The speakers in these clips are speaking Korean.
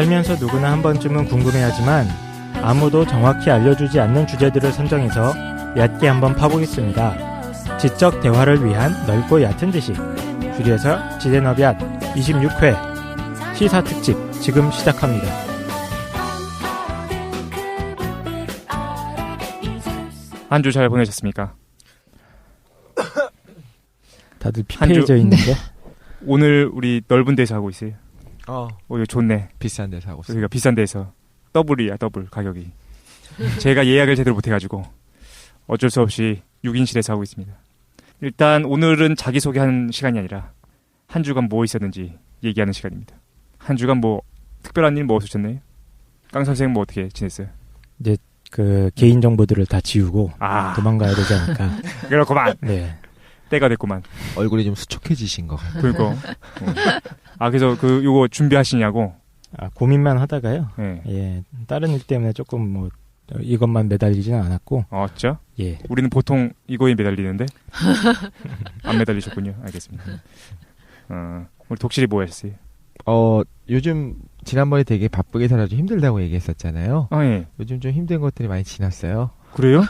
살면서 누구나 한 번쯤은 궁금해하지만 아무도 정확히 알려주지 않는 주제들을 선정해서 얕게 한번 파보겠습니다. 지적 대화를 위한 넓고 얕은 지식, 줄여서 지대너비앗 26회 시사특집 지금 시작합니다. 한 주 잘 보내셨습니까? 다들 피폐해져 있는데. 네. 오늘 우리 넓은 데서 하고 있어요. 이거 좋네. 비싼 데서 하고 있어요. 우리가 비싼 데서 더블이야, 더블 가격이. 제가 예약을 제대로 못해가지고 어쩔 수 없이 6인실에서 하고 있습니다. 일단 오늘은 자기소개하는 시간이 아니라 한 주간 뭐 있었는지 얘기하는 시간입니다. 한 주간 뭐 특별한 일 뭐 없으셨나요? 깡 선생 뭐 어떻게 지냈어요? 이제 그 개인 정보들을 다 지우고 도망가야 되지 않을까. 그렇구만. 네. 때가 됐구만. 얼굴이 좀 수척해지신 거 같아요. 그러니까. 그래서 요거 준비하시냐고. 고민만 하다가요. 네. 예. 다른 일 때문에 조금 뭐 이것만 매달리지는 않았고. 진짜? 예. 우리는 보통 이거에 매달리는데 안 매달리셨군요. 알겠습니다. 우리 독실이 뭐 하셨어요? 요즘 지난번에 되게 바쁘게 살아서 힘들다고 얘기했었잖아요. 예. 요즘 좀 힘든 것들이 많이 지났어요. 그래요?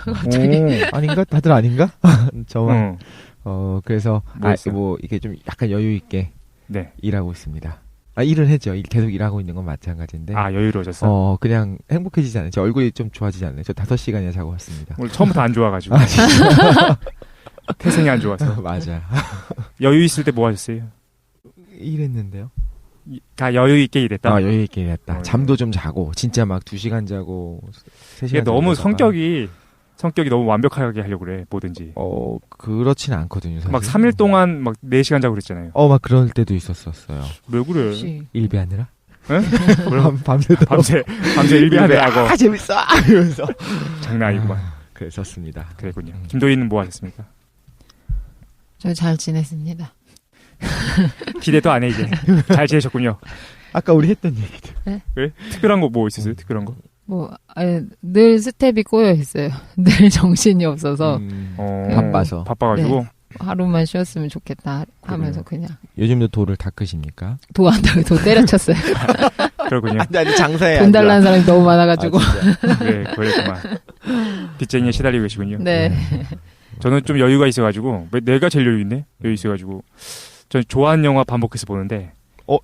아닌가? 다들 아닌가? 저만. 그래서 뭐 이게 좀 약간 여유 있게 네. 일하고 있습니다. 일은 했죠. 계속 일하고 있는 건 마찬가지인데. 여유로워졌어? 그냥 행복해지지 않아요. 제 얼굴이 좀 좋아지지 않아요. 저 5시간이나 자고 왔습니다. 오늘 처음부터 안 좋아가지고. 태생이 안 좋아서. 맞아. 여유 있을 때 뭐 하셨어요? 일했는데요. 다 여유 있게 일했다? 여유 있게 일했다. 잠도 좀 자고, 진짜 막 2시간 자고, 3시간 이게 너무 성격이 너무 완벽하게 하려고 그래, 뭐든지. 그렇진 않거든요, 사실. 막 3일 동안 막 4시간 자고 그랬잖아요. 막 그럴 때도 있었었어요. 왜 그래? 혹시. 일배하느라? 응? 밤새 일배하느라고. 재밌어! 이러면서. 장난 아니구만. 그랬었습니다. 그랬군요. 김도희는 뭐 하셨습니까? 저 잘 지냈습니다. 기대도 안 해, 이제. 잘 지내셨군요. 아까 우리 했던 얘기들. 네? 왜? 특별한 거 뭐 있었어요? 특별한 거? 늘 스텝이 꼬여 있어요. 늘 정신이 없어서. 바빠서. 바빠가지고. 네. 하루만 쉬었으면 좋겠다 하면서 그냥. 요즘도 돌을 닦으십니까? 도 때려쳤어요. 그렇군요. 아니, 장사에. 돈 달라는 사람이 너무 많아가지고. 네, 그랬구만. 빚쟁이에 시달리고 계시군요. 네. 저는 좀 여유가 있어가지고, 내가 제일 여유 있네? 여유 있어가지고. 저는 좋아하는 영화 반복해서 보는데.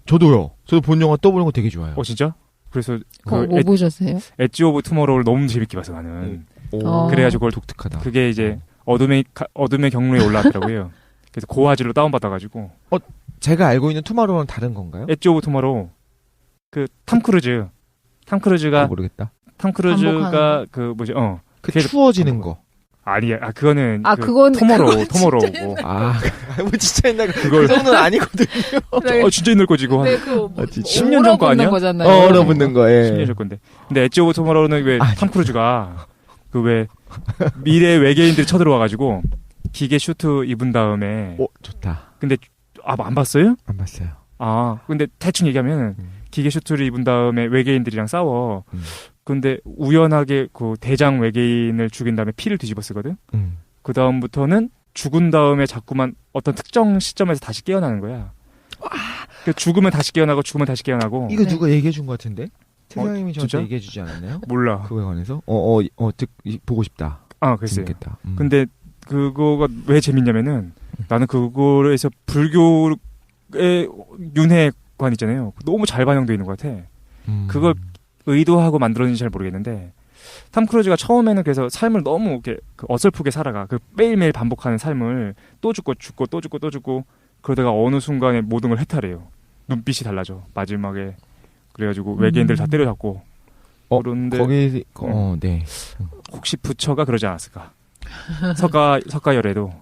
저도요. 저도 본 영화 떠보는 거 되게 좋아요. 진짜? 그래서 뭐 보셨어요? 엣지 오브 투모로우를 너무 재밌게 봐서 나는. 그래가지고 그걸 독특하다. 그게 이제 어둠의 경로에 올라왔더라고요. 그래서 고화질로 다운받아가지고. 제가 알고 있는 투마로우는 다른 건가요? 엣지 오브 투모로우. 탐 크루즈가 모르겠다. 탐 크루즈가 추워지는 거. 아니야. 그거는 그건 토모로우고. 뭐 진짜 옛날 그걸 그 정도는 아니거든요. 진짜 옛날 거지 그거. 네, 그거 10년 전 거 아니야? 얼어붙는 거. 예. 10년 전 건데. 근데 엣지 오브 투모로우는 왜 탐 크루즈가 왜 미래 외계인들이 쳐들어와가지고 기계 슈트 입은 다음에. 좋다. 근데 안 봤어요? 안 봤어요. 근데 대충 얘기하면 기계 슈트를 입은 다음에 외계인들이랑 싸워. 근데 우연하게 그 대장 외계인을 죽인 다음에 피를 뒤집어 쓰거든. 그 다음부터는 죽은 다음에 자꾸만 어떤 특정 시점에서 다시 깨어나는 거야. 죽으면 다시 깨어나고 죽으면 다시 깨어나고. 이거 누가 얘기해 준 것 같은데? 태상님이 저한테 진짜? 얘기해 주지 않았나요? 몰라. 그거에 관해서? 보고 싶다. 글쎄요. 재밌겠다. 근데 그거가 왜 재밌냐면은 나는 그거에서 불교의 윤회관 있잖아요. 너무 잘 반영되어 있는 것 같아. 그걸 의도하고 만들었는지 잘 모르겠는데 탐 크루즈가 처음에는 그래서 삶을 너무 이렇게 어설프게 살아가. 매일매일 반복하는 삶을 또 죽고 또 죽고 그러다가 어느 순간에 모든 걸 해탈해요. 눈빛이 달라져. 마지막에 그래가지고 외계인들 다 때려잡고. 그런데 네. 혹시 부처가 그러지 않았을까? 석가열에도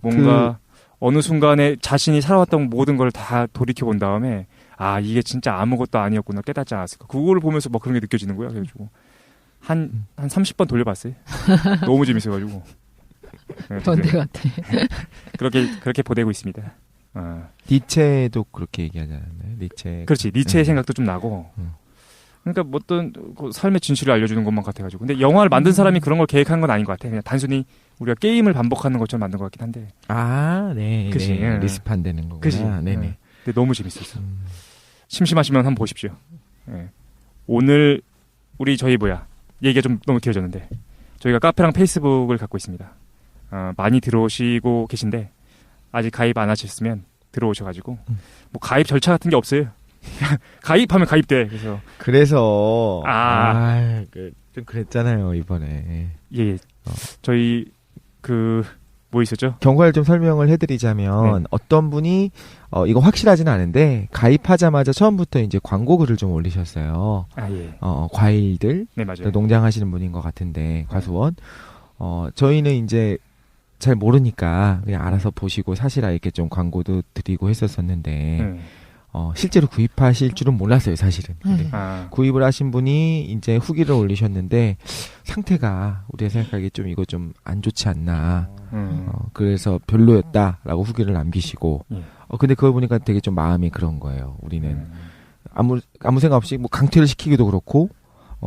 뭔가 어느 순간에 자신이 살아왔던 모든 걸 다 돌이켜 본 다음에 이게 진짜 아무것도 아니었구나 깨닫지 않았을까. 그거를 보면서 막 그런 게 느껴지는 거야. 그래가지고 한 30번 돌려봤어요. 너무 재밌어가지고. 번대 같아. 그렇게 보내고 있습니다. 니체도 그렇게 얘기하지 않았나요? 니체. 그렇지. 니체의 생각도 좀 나고. 그러니까 뭐 어떤 삶의 진실을 알려주는 것만 같아가지고. 근데 영화를 만든 사람이 그런 걸 계획한 건 아닌 것 같아. 그냥 단순히 우리가 게임을 반복하는 것처럼 만든 것 같긴 한데. 네. 그치. 네. 리스판 되는 거구나. 그치. 네네. 근데 너무 재밌었어. 심심하시면 한번 보십시오. 네. 오늘 저희 얘기가 좀 너무 길어졌는데 저희가 카페랑 페이스북을 갖고 있습니다. 많이 들어오시고 계신데 아직 가입 안 하셨으면 들어오셔가지고 뭐 가입 절차 같은 게 없어요. 가입하면 가입돼. 그래서 좀 그랬잖아요 이번에. 예. 저희 뭐 있었죠? 경과를 좀 설명을 해드리자면 어떤 분이 이거 확실하지는 않은데 가입하자마자 처음부터 이제 광고 글을 좀 올리셨어요. 예. 과일들, 네 맞아요. 농장하시는 분인 것 같은데 과수원. 저희는 이제 잘 모르니까 그냥 알아서 보시고 사시라 이렇게 좀 광고도 드리고 했었었는데 실제로 구입하실 줄은 몰랐어요 사실은. 근데 구입을 하신 분이 이제 후기를 올리셨는데 상태가 우리가 생각하기에 좀 이거 좀 안 좋지 않나. 그래서 별로였다라고 후기를 남기시고. 근데 그걸 보니까 되게 좀 마음이 그런 거예요. 우리는 아무 생각 없이 뭐 강퇴를 시키기도 그렇고.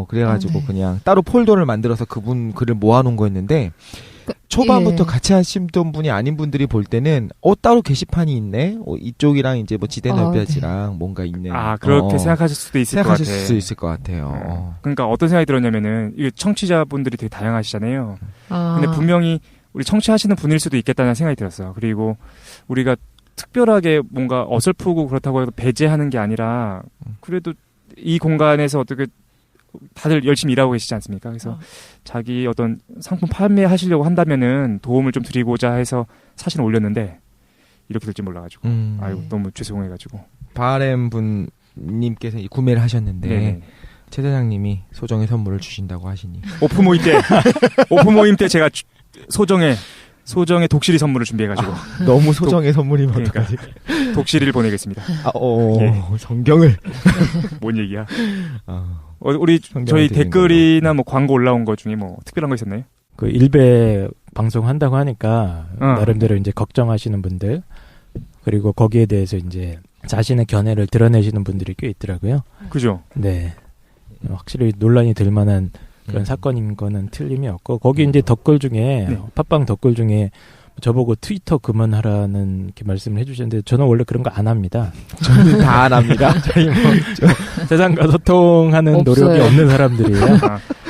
그래가지고 그냥 따로 폴더를 만들어서 그분 글을 모아놓은 거였는데 초반부터 같이 하시던 분이 아닌 분들이 볼 때는 따로 게시판이 있네. 이쪽이랑 이제 뭐 지대 넓혀지랑 뭔가 있네. 그렇게 생각하실 수도 있을 것 같아요. 생각하실 수 있을 것 같아요. 그러니까 어떤 생각이 들었냐면은 이게 청취자분들이 되게 다양하시잖아요. 근데 분명히 우리 청취하시는 분일 수도 있겠다는 생각이 들었어요. 그리고 우리가 특별하게 뭔가 어설프고 그렇다고 해서 배제하는 게 아니라 그래도 이 공간에서 어떻게 다들 열심히 일하고 계시지 않습니까? 그래서 자기 어떤 상품 판매하시려고 한다면은 도움을 좀 드리고자 해서 사실은 올렸는데 이렇게 될지 몰라가지고 아이고 너무 죄송해가지고 바램 분님께서 구매를 하셨는데 최 사장님이 소정의 선물을 주신다고 하시니 오프 모임 때 제가 소정의 독실이 선물을 준비해가지고 너무 소정의 선물이면 어떡하지? 독실이를 보내겠습니다. 성경을 뭔 얘기야? 우리 저희 댓글이나 뭐 광고 올라온 거 중에 뭐 특별한 거 있었나요? 그 일베 방송 한다고 하니까 나름대로 이제 걱정하시는 분들 그리고 거기에 대해서 이제 자신의 견해를 드러내시는 분들이 꽤 있더라고요. 그죠? 네, 확실히 논란이 될 만한 그런 사건인 거는 틀림이 없고 거기 이제 댓글 중에 팟빵 댓글 중에 저보고 트위터 그만하라는 이렇게 말씀을 해주셨는데 저는 원래 그런 거 안 합니다. 저는 다 안 합니다. 저희 세상과 소통하는 없어요. 노력이 없는 사람들이에요.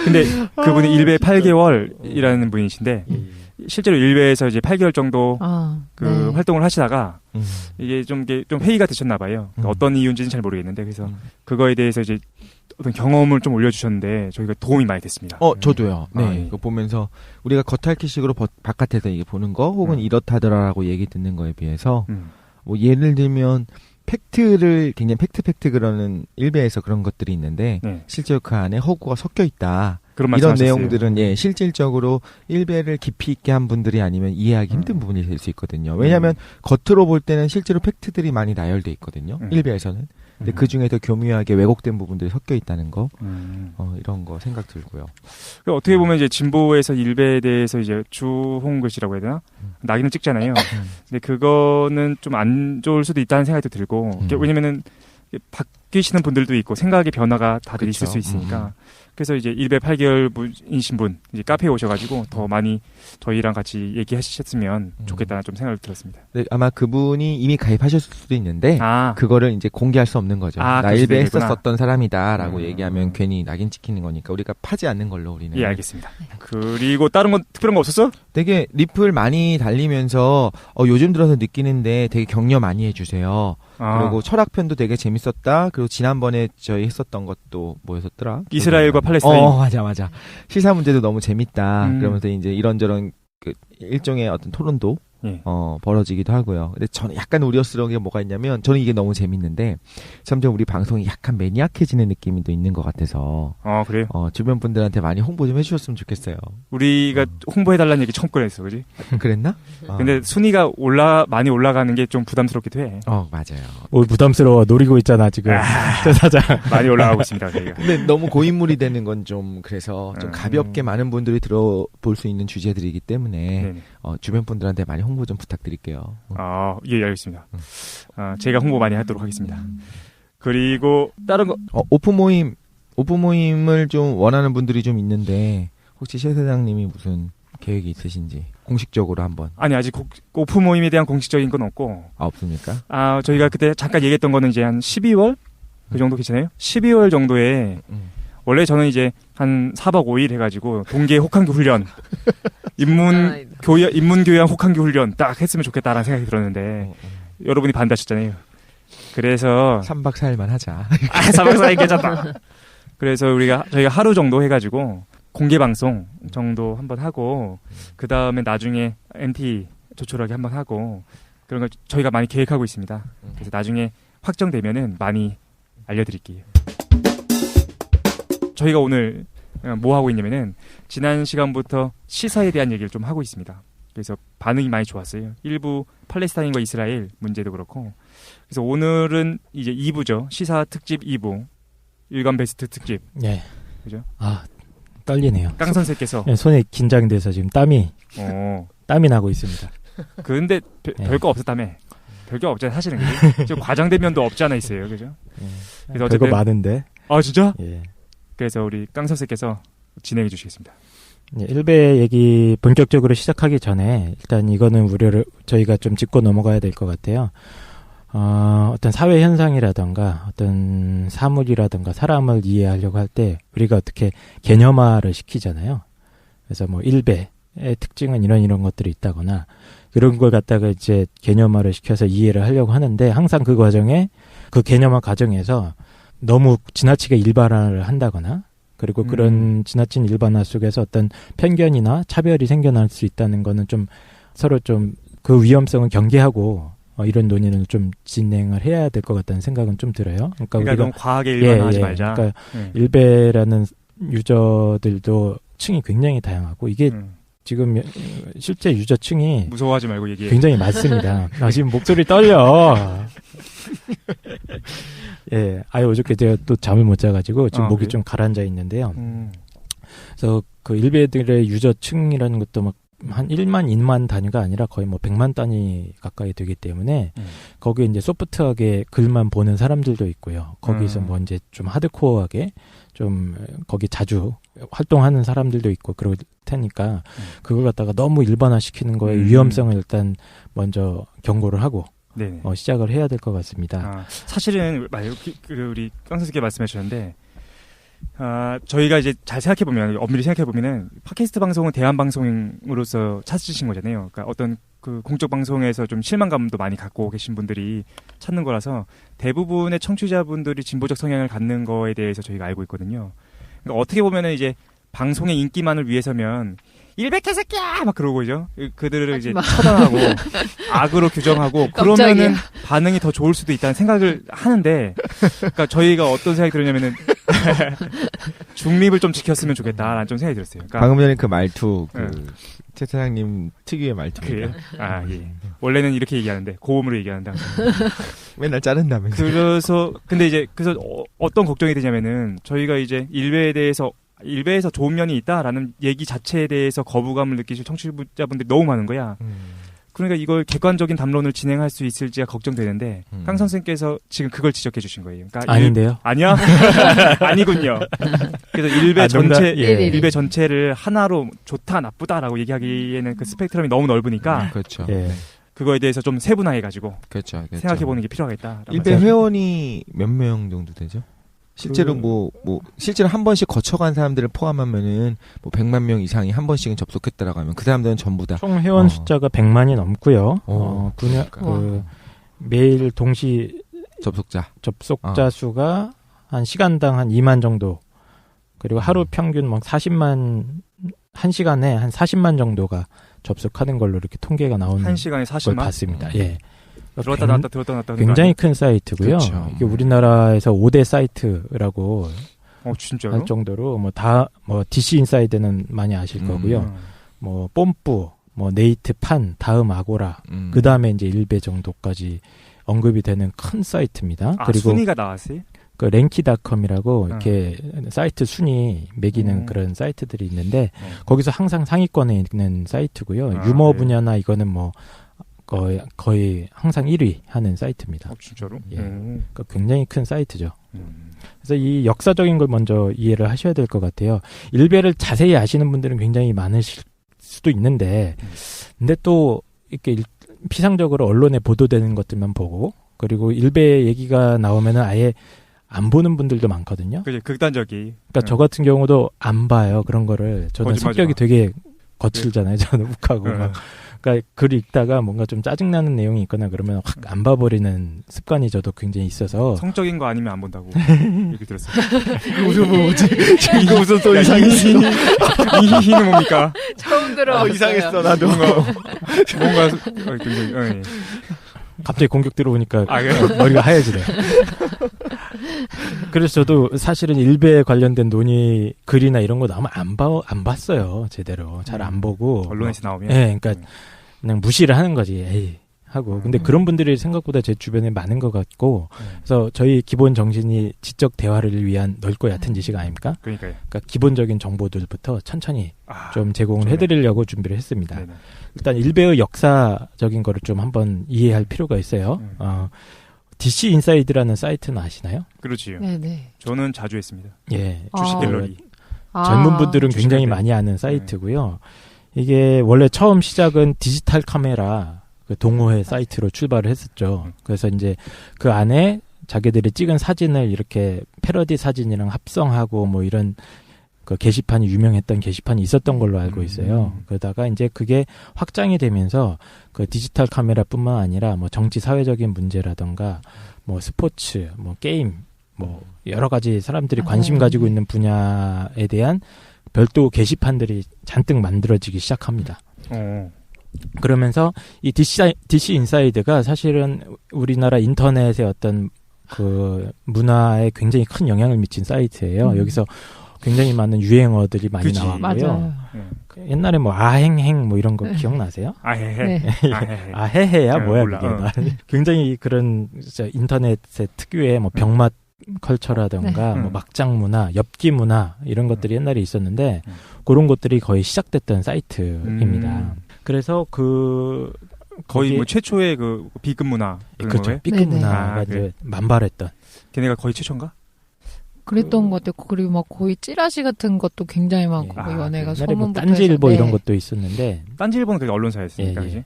근데 그분이 일베 8개월이라는 분이신데 실제로 일베에서 이제 8개월 정도 활동을 하시다가 이게 좀 회의가 되셨나 봐요. 그러니까 어떤 이유인지는 잘 모르겠는데 그래서 그거에 대해서 이제 어떤 경험을 좀 올려주셨는데 저희가 도움이 많이 됐습니다. 저도요. 네. 그거 보면서 우리가 겉핥기식으로 바깥에서 이게 보는 거 혹은 이렇다더라라고 얘기 듣는 거에 비해서 뭐 예를 들면 굉장히 팩트 그러는 일베에서 그런 것들이 있는데 실제로 그 안에 허구가 섞여 있다. 이런 내용들은 실질적으로 일베를 깊이 있게 한 분들이 아니면 이해하기 힘든 부분이 될 수 있거든요. 왜냐하면 겉으로 볼 때는 실제로 팩트들이 많이 나열돼 있거든요. 일베에서는. 근데 그 중에 더 교묘하게 왜곡된 부분들이 섞여 있다는 거, 이런 거 생각 들고요. 어떻게 보면 이제 진보에서 일베에 대해서 이제 주홍글씨라고 해야 되나? 낙인을 찍잖아요. 근데 그거는 좀 안 좋을 수도 있다는 생각도 들고, 왜냐면은 바뀌시는 분들도 있고 생각의 변화가 다들 있을 수 있으니까. 그래서 이제 일베 8개월이신 분 이제 카페에 오셔가지고 더 많이 저희랑 같이 얘기하셨으면 좋겠다는 좀 생각을 들었습니다. 네, 아마 그분이 이미 가입하셨을 수도 있는데 그거를 이제 공개할 수 없는 거죠. 나 일베 했었던 사람이다라고 얘기하면 괜히 낙인 찍히는 거니까 우리가 파지 않는 걸로 우리는. 예, 알겠습니다. 그리고 다른 건 특별한 거 없었어? 되게 리플 많이 달리면서 요즘 들어서 느끼는데 되게 격려 많이 해주세요. 그리고 철학편도 되게 재밌었다. 그리고 지난번에 저희 했었던 것도 뭐였었더라? 이스라엘과 팔레스타인. 맞아. 시사 문제도 너무 재밌다. 그러면서 이제 이런저런 일종의 어떤 토론도 벌어지기도 하고요. 근데 저는 약간 우려스러운 게 뭐가 있냐면 저는 이게 너무 재밌는데 점점 우리 방송이 약간 매니악해지는 느낌이 또 있는 것 같아서. 그래요? 주변 분들한테 많이 홍보 좀 해주셨으면 좋겠어요. 우리가 홍보해달라는 얘기 처음 꺼냈어, 그지? 그랬나? 근데 순위가 많이 올라가는 게 좀 부담스럽기도 해. 맞아요. 부담스러워. 노리고 있잖아, 지금. 최 사장. 많이 올라가고 있습니다, 저희가. 근데 너무 고인물이 되는 건 좀 그래서 좀 가볍게 많은 분들이 들어볼 수 있는 주제들이기 때문에 주변 분들한테 많이 홍보 좀 부탁드릴게요. 예, 알겠습니다. 제가 홍보 많이 하도록 하겠습니다. 그리고 다른 거 오프 모임을 좀 원하는 분들이 좀 있는데 혹시 셰 사장님이 무슨 계획이 있으신지 공식적으로 한번. 아니 아직 오프 모임에 대한 공식적인 건 없고. 없습니까? 저희가 그때 잠깐 얘기했던 거는 이제 한 12월 그 정도 괜찮아요? 12월 정도에 원래 저는 이제 한 4박 5일 해가지고 동계 혹한기 훈련 인문교양 혹한기 훈련 딱 했으면 좋겠다라는 생각이 들었는데 여러분이 반대하셨잖아요. 그래서 3박 4일만 하자. 3박 4일 괜찮다. 그래서 저희가 하루 정도 해가지고 공개 방송 정도 한번 하고 그 다음에 나중에 MT 조촐하게 한번 하고 그런 걸 저희가 많이 계획하고 있습니다. 그래서 나중에 확정되면은 많이 알려드릴게요. 저희가 오늘 뭐 하고 있냐면은 지난 시간부터 시사에 대한 얘기를 좀 하고 있습니다. 그래서 반응이 많이 좋았어요. 일부 팔레스타인과 이스라엘 문제도 그렇고. 그래서 오늘은 이제 2부죠. 시사 특집 2부. 일간 베스트 특집. 네. 그죠? 아, 떨리네요. 깡 선생께서 네, 손에 긴장돼서 지금 땀이 나고 있습니다. 근데 네. 별거 없었다며. 별거 없잖아요. 사실은 그죠? 지금 과장된 면도 없지 않아 있어요. 그죠? 그래서 별거 많은데. 아, 진짜? 예. 그래서 우리 깡 선생께서 진행해 주시겠습니다. 네, 일베 얘기 본격적으로 시작하기 전에 일단 이거는 저희가 좀 짚고 넘어가야 될 것 같아요. 어떤 사회 현상이라던가 어떤 사물이라던가 사람을 이해하려고 할 때 우리가 어떻게 개념화를 시키잖아요. 그래서 뭐 일베의 특징은 이런 것들이 있다거나 그런 걸 갖다가 이제 개념화를 시켜서 이해를 하려고 하는데 항상 그 과정에 그 개념화 과정에서 너무 지나치게 일반화를 한다거나 그리고 그런 지나친 일반화 속에서 어떤 편견이나 차별이 생겨날 수 있다는 거는 좀 서로 좀 그 위험성을 경계하고 이런 논의를 좀 진행을 해야 될 것 같다는 생각은 좀 들어요. 그러니까 우리가 너무 과하게 일반화하지 말자. 그러니까 일베라는 유저들도 층이 굉장히 다양하고 이게 지금 실제 유저층이 무서워하지 말고 얘기해. 굉장히 많습니다. 지금 목소리 떨려. 예, 어저께 제가 또 잠을 못 자가지고 지금 목이 그래? 좀 가라앉아 있는데요. 그래서 그 일베들의 유저층이라는 것도 막 한 1만, 2만 단위가 아니라 거의 뭐 100만 단위 가까이 되기 때문에 거기에 이제 소프트하게 글만 보는 사람들도 있고요. 거기서 뭐 이제 좀 하드코어하게 좀 거기 자주 활동하는 사람들도 있고 그럴 테니까 그걸 갖다가 너무 일반화시키는 거에 위험성을 일단 먼저 경고를 하고 시작을 해야 될 것 같습니다. 사실은 우리 깡 선생님께 말씀해 주셨는데 저희가 이제 잘 생각해보면, 엄밀히 생각해보면은, 팟캐스트 방송은 대한방송으로서 찾으신 거잖아요. 그러니까 어떤 그 공적 방송에서 좀 실망감도 많이 갖고 계신 분들이 찾는 거라서 대부분의 청취자분들이 진보적 성향을 갖는 거에 대해서 저희가 알고 있거든요. 그러니까 어떻게 보면은 이제 방송의 인기만을 위해서면, 일백개 새끼야! 막 그러고, 그죠? 그들을 이제 처단하고, 악으로 규정하고, 그러면은 반응이 더 좋을 수도 있다는 생각을 하는데, 그러니까 저희가 어떤 생각이 들었냐면은, 중립을 좀 지켰으면 좋겠다라는 좀 생각이 들었어요. 그러니까 방금 전에 그 말투, 최 차장님 특유의 말투입니다. 예. 원래는 이렇게 얘기하는데, 고음으로 얘기하는데, 맨날 자른다면서. 그래서 어떤 걱정이 되냐면은, 저희가 이제 일베에서 좋은 면이 있다라는 얘기 자체에 대해서 거부감을 느끼실 청취자분들이 너무 많은 거야. 그러니까 이걸 객관적인 담론을 진행할 수 있을지가 걱정되는데 깡 선생님께서 지금 그걸 지적해 주신 거예요. 그러니까 아닌데요? 아니야? 아니군요. 그래서 일베 전체를 하나로 좋다 나쁘다라고 얘기하기에는 그 스펙트럼이 너무 넓으니까 그렇죠. 그거에 대해서 좀 세분화해가지고 그렇죠. 생각해보는 게 필요하겠다. 일베 회원이 몇 명 정도 되죠? 실제로 실제로 한 번씩 거쳐간 사람들을 포함하면은 100만 명 이상이 한 번씩은 접속했다라고 하면 그 사람들은 전부 다 총 회원 숫자가 100만이 넘고요. 매일 동시 접속자 수가 한 시간당 한 2만 정도. 그리고 하루 평균 40만, 한 시간에 한 40만 정도가 접속하는 걸로 이렇게 통계가 나오는 한 시간에 40만? 걸 봤습니다. 예. 들었다 나왔다 굉장히 큰 사이트고요. 그렇죠. 이게 우리나라에서 5대 사이트라고 진짜로? 할 정도로 DC 인사이드는 많이 아실 거고요. 뽐뿌, 네이트판, 다음 아고라, 그 다음에 이제 일베 정도까지 언급이 되는 큰 사이트입니다. 그리고 순위가 나왔어요? 그 랭키닷컴이라고 이렇게 사이트 순위 매기는 그런 사이트들이 있는데 거기서 항상 상위권에 있는 사이트고요. 유머 분야나 이거는 거의 항상 1위 하는 사이트입니다. 진짜로? 예. 그러니까 굉장히 큰 사이트죠. 그래서 이 역사적인 걸 먼저 이해를 하셔야 될 것 같아요. 일베를 자세히 아시는 분들은 굉장히 많으실 수도 있는데, 근데 또 이렇게 피상적으로 언론에 보도되는 것들만 보고, 그리고 일베 얘기가 나오면은 아예 안 보는 분들도 많거든요. 그게 극단적이. 그러니까 저 같은 경우도 안 봐요. 그런 거를. 저는 거짓말하지 성격이 마. 되게 거칠잖아요. 저는 욱하고 막. 그러니까 글 읽다가 뭔가 좀 짜증나는 내용이 있거나 그러면 확 안 봐버리는 습관이 저도 굉장히 있어서. 성적인 거 아니면 안 본다고 얘기 들었어요. 이거 웃음 뭐지? 이거 무슨 또 이상했어. 이희희는 뭡니까? 처음 들어. 이상했어 나도. 뭔가 굉장히 갑자기 공격 들어오니까 아, 그래요? 머리가 하얘지네. 그래서 저도 사실은 일베에 관련된 논의 글이나 이런 거 나오면 안 봤어요. 제대로. 잘 안 보고. 언론에서 나오면. 네, 그러니까 그냥 무시를 하는 거지. 에이. 하고. 근데 그런 분들이 생각보다 제 주변에 많은 것 같고. 그래서 저희 기본 정신이 지적 대화를 위한 넓고 얕은 지식 아닙니까? 그러니까요. 그러니까 기본적인 정보들부터 천천히 좀 제공을 좋네. 해드리려고 준비를 했습니다. 네네. 일단 일베의 역사적인 거를 좀 한번 이해할 필요가 있어요. DC 인사이드라는 사이트는 아시나요? 그렇지요. 네네. 저는 자주 했습니다. 예. 주식 아. 갤러리. 젊은 분들은 주식 굉장히 갤러리. 많이 아는 사이트고요. 이게 원래 처음 시작은 디지털 카메라 그 동호회 사이트로 출발을 했었죠. 그래서 이제 그 안에 자기들이 찍은 사진을 이렇게 패러디 사진이랑 합성하고 뭐 이런 그 게시판이 유명했던 게시판이 있었던 걸로 알고 있어요. 그러다가 이제 그게 확장이 되면서 그 디지털 카메라뿐만 아니라 뭐 정치 사회적인 문제라던가 뭐 스포츠, 뭐 게임, 뭐 여러 가지 사람들이 관심 가지고 있는 분야에 대한 별도 게시판들이 잔뜩 만들어지기 시작합니다. 그러면서 이 DC 인사이드가 사실은 우리나라 인터넷의 어떤 그 문화에 굉장히 큰 영향을 미친 사이트예요. 여기서 굉장히 많은 유행어들이 많이 그치. 나왔고요. 맞아요. 옛날에 뭐 아행행 뭐 이런 거 기억나세요? 아헤헤. 네. 아헤헤. 아헤헤야 뭐야 몰라. 그게. 굉장히 그런 진짜 인터넷의 특유의 뭐 병맛 컬처라던가 네. 뭐 막장 문화, 엽기 문화 이런 것들이 옛날에 있었는데 그런 것들이 거의 시작됐던 사이트입니다. 그래서 그 거의 거기에- 뭐 최초의 그 비급 문화 그런 그렇죠. 거예요? B급 네네. 문화가 아, 이제 그래. 만발했던. 걔네가 거의 최초인가? 그랬던 것 같아요. 그리고 막 거의 찌라시 같은 것도 굉장히 많고 예. 연예가 옛날에 뭐 소문부터 딴지일보 해서. 이런 네. 것도 있었는데 딴지일보는 그게 언론사였으니까, 예, 예. 그지?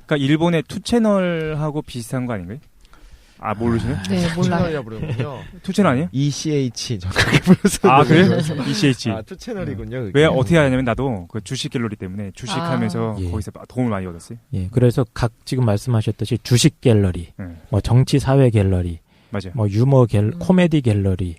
그러니까 일본의 투채널하고 비슷한 거 아닌가요? 아, 모르시네? 네, 몰라요. 부르군요. 투채널 아니에요? ECH 저 그렇게 불렀어요. 아, 그래요? ECH. 아, 투채널이군요. 그게. 왜 어떻게 하냐면 나도 그 주식 갤러리 때문에 주식하면서 예. 거기서 도움을 많이 얻었어요. 예, 그래서 각 지금 말씀하셨듯이 주식 갤러리, 예. 뭐 정치 사회 갤러리, 맞아요. 뭐 유머 코미디 갤러리,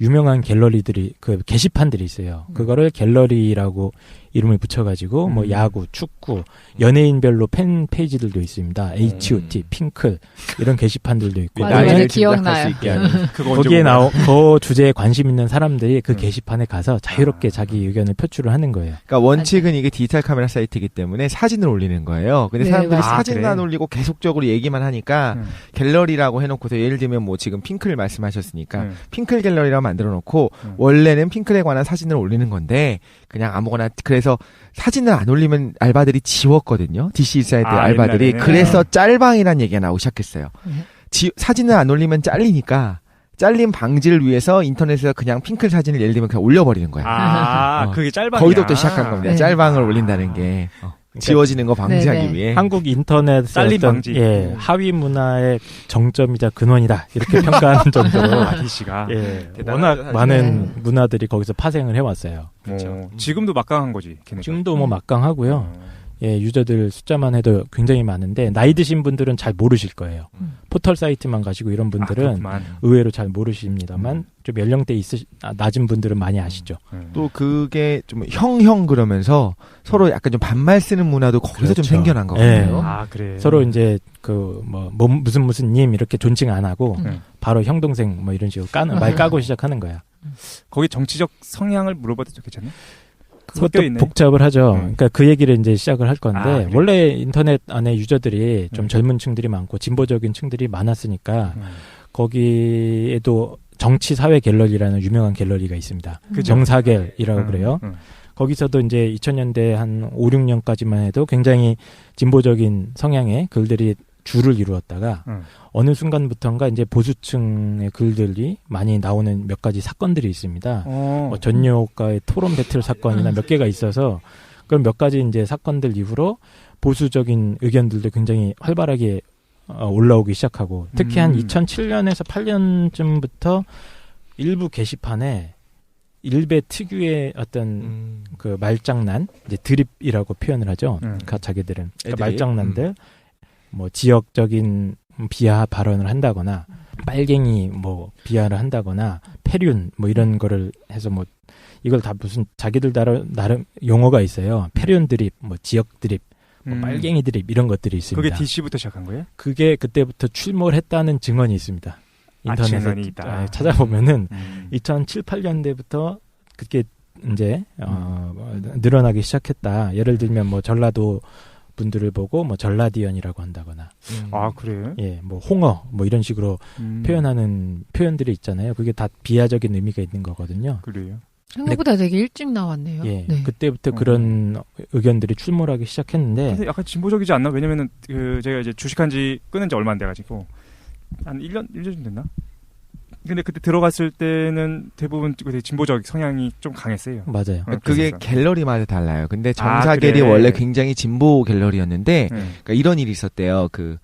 유명한 갤러리들이 그 게시판들이 있어요. 그거를 갤러리라고 이름을 붙여가지고 뭐 야구, 축구, 연예인별로 팬 페이지들도 있습니다. H.O.T, 핑클 이런 게시판들도 있고. 맞아요. 나이를 기억나요. 짐작할 수 있게 하는. 그거 언제 거기에 본 거야? 그 주제에 관심 있는 사람들이 그 게시판에 가서 자유롭게 자기 의견을 표출을 하는 거예요. 그러니까 원칙은 이게 디지털 카메라 사이트이기 때문에 사진을 올리는 거예요. 근데 네, 사람들이 맞아요. 사진만 그래? 올리고 계속적으로 얘기만 하니까 갤러리라고 해놓고서 예를 들면 뭐 지금 핑클 말씀하셨으니까 핑클 갤러리라고 만들어 놓고 원래는 핑클에 관한 사진을 올리는 건데 그냥 아무거나 그래서 사진을 안 올리면 알바들이 지웠거든요. DC 사이트 아, 알바들이. 옛날에는. 그래서 짤방이라는 얘기가 나오기 시작했어요. 네. 사진을 안 올리면 잘리니까 잘림 방지를 위해서 인터넷에서 그냥 핑클 사진을 예를 들면 그냥 올려버리는 거야. 아, 어. 그게 짤방이야. 거기서부터 시작한 겁니다. 네. 짤방을 올린다는 게 지워지는 거 방지하기 네네. 위해. 한국 인터넷의 잘림 어떤 방지. 하위 문화의 정점이자 근원이다 이렇게 평가하는 정도로 아, DC가. 대단하죠, 워낙 사실. 많은 문화들이 거기서 파생을 해왔어요. 지금도 막강한 거지, 걔네가. 지금도 뭐 막강하고요. 유저들 숫자만 해도 굉장히 많은데 나이 드신 분들은 잘 모르실 거예요. 포털 사이트만 가시고 이런 분들은 의외로 잘 모르십니다만 좀 연령대 낮은 분들은 많이 아시죠. 또 그게 좀 형형 그러면서 서로 약간 좀 반말 쓰는 문화도 거기서 좀 그렇죠. 생겨난 것 예. 같아요. 아, 그래. 서로 이제 그 뭐 무슨 님 이렇게 존칭 안 하고 바로 형 동생 뭐 이런 식으로 말 까고 시작하는 거야. 거기 정치적 성향을 물어봐도 괜찮나? 그것도 복잡을 하죠. 그러니까 그 얘기를 이제 시작을 할 건데 그래? 원래 인터넷 안에 유저들이 좀 젊은 층들이 많고 진보적인 층들이 많았으니까 거기에도 정치 사회 갤러리라는 유명한 갤러리가 있습니다. 정사갤이라고 그래요. 거기서도 이제 2000년대 한 5, 6년까지만 해도 굉장히 진보적인 성향의 글들이 줄을 이루었다가 어느 순간부터인가 이제 보수층의 글들이 많이 나오는 몇 가지 사건들이 있습니다. 뭐 전효과의 토론 배틀 사건이나 몇 개가 있어서 그런 몇 가지 이제 사건들 이후로 보수적인 의견들도 굉장히 활발하게 올라오기 시작하고 특히 한 2007년에서 8년쯤부터 일부 게시판에 일베 특유의 어떤 그 말장난, 이제 드립이라고 표현을 하죠. 그러니까 자기들은 그러니까 말장난들, 뭐 지역적인 비하 발언을 한다거나 빨갱이 뭐 비하를 한다거나 폐륜 뭐 이런 거를 해서 뭐 이걸 다 무슨 자기들 나름 용어가 있어요. 폐륜 드립, 뭐 지역 드립, 뭐 빨갱이 드립 이런 것들이 있습니다. 그게 DC부터 시작한 거예요? 그게 그때부터 출몰 했다는 증언이 있습니다. 인터넷에 찾아보면은 2007, 8년대부터 그게 이제 늘어나기 시작했다. 예를 들면 뭐 전라도 분들을 보고 뭐 전라디언이라고 한다거나. 아, 그래요? 예, 뭐 홍어 뭐 이런 식으로 표현하는 표현들이 있잖아요. 그게 다 비하적인 의미가 있는 거거든요. 그래요? 생각보다 되게 일찍 나왔네요. 예, 네. 그때부터 그런 의견들이 출몰하기 시작했는데. 약간 진보적이지 않나? 왜냐면은 제가 이제 주식한 지 끊은 지 얼마 안 돼가지고 한 1년 좀 됐나? 근데 그때 들어갔을 때는 대부분 되게 진보적 성향이 좀 강했어요. 맞아요. 그게 그래서. 갤러리마다 달라요. 근데 정사겔이 그래. 원래 굉장히 진보 갤러리였는데 그러니까 이런 일이 있었대요. 그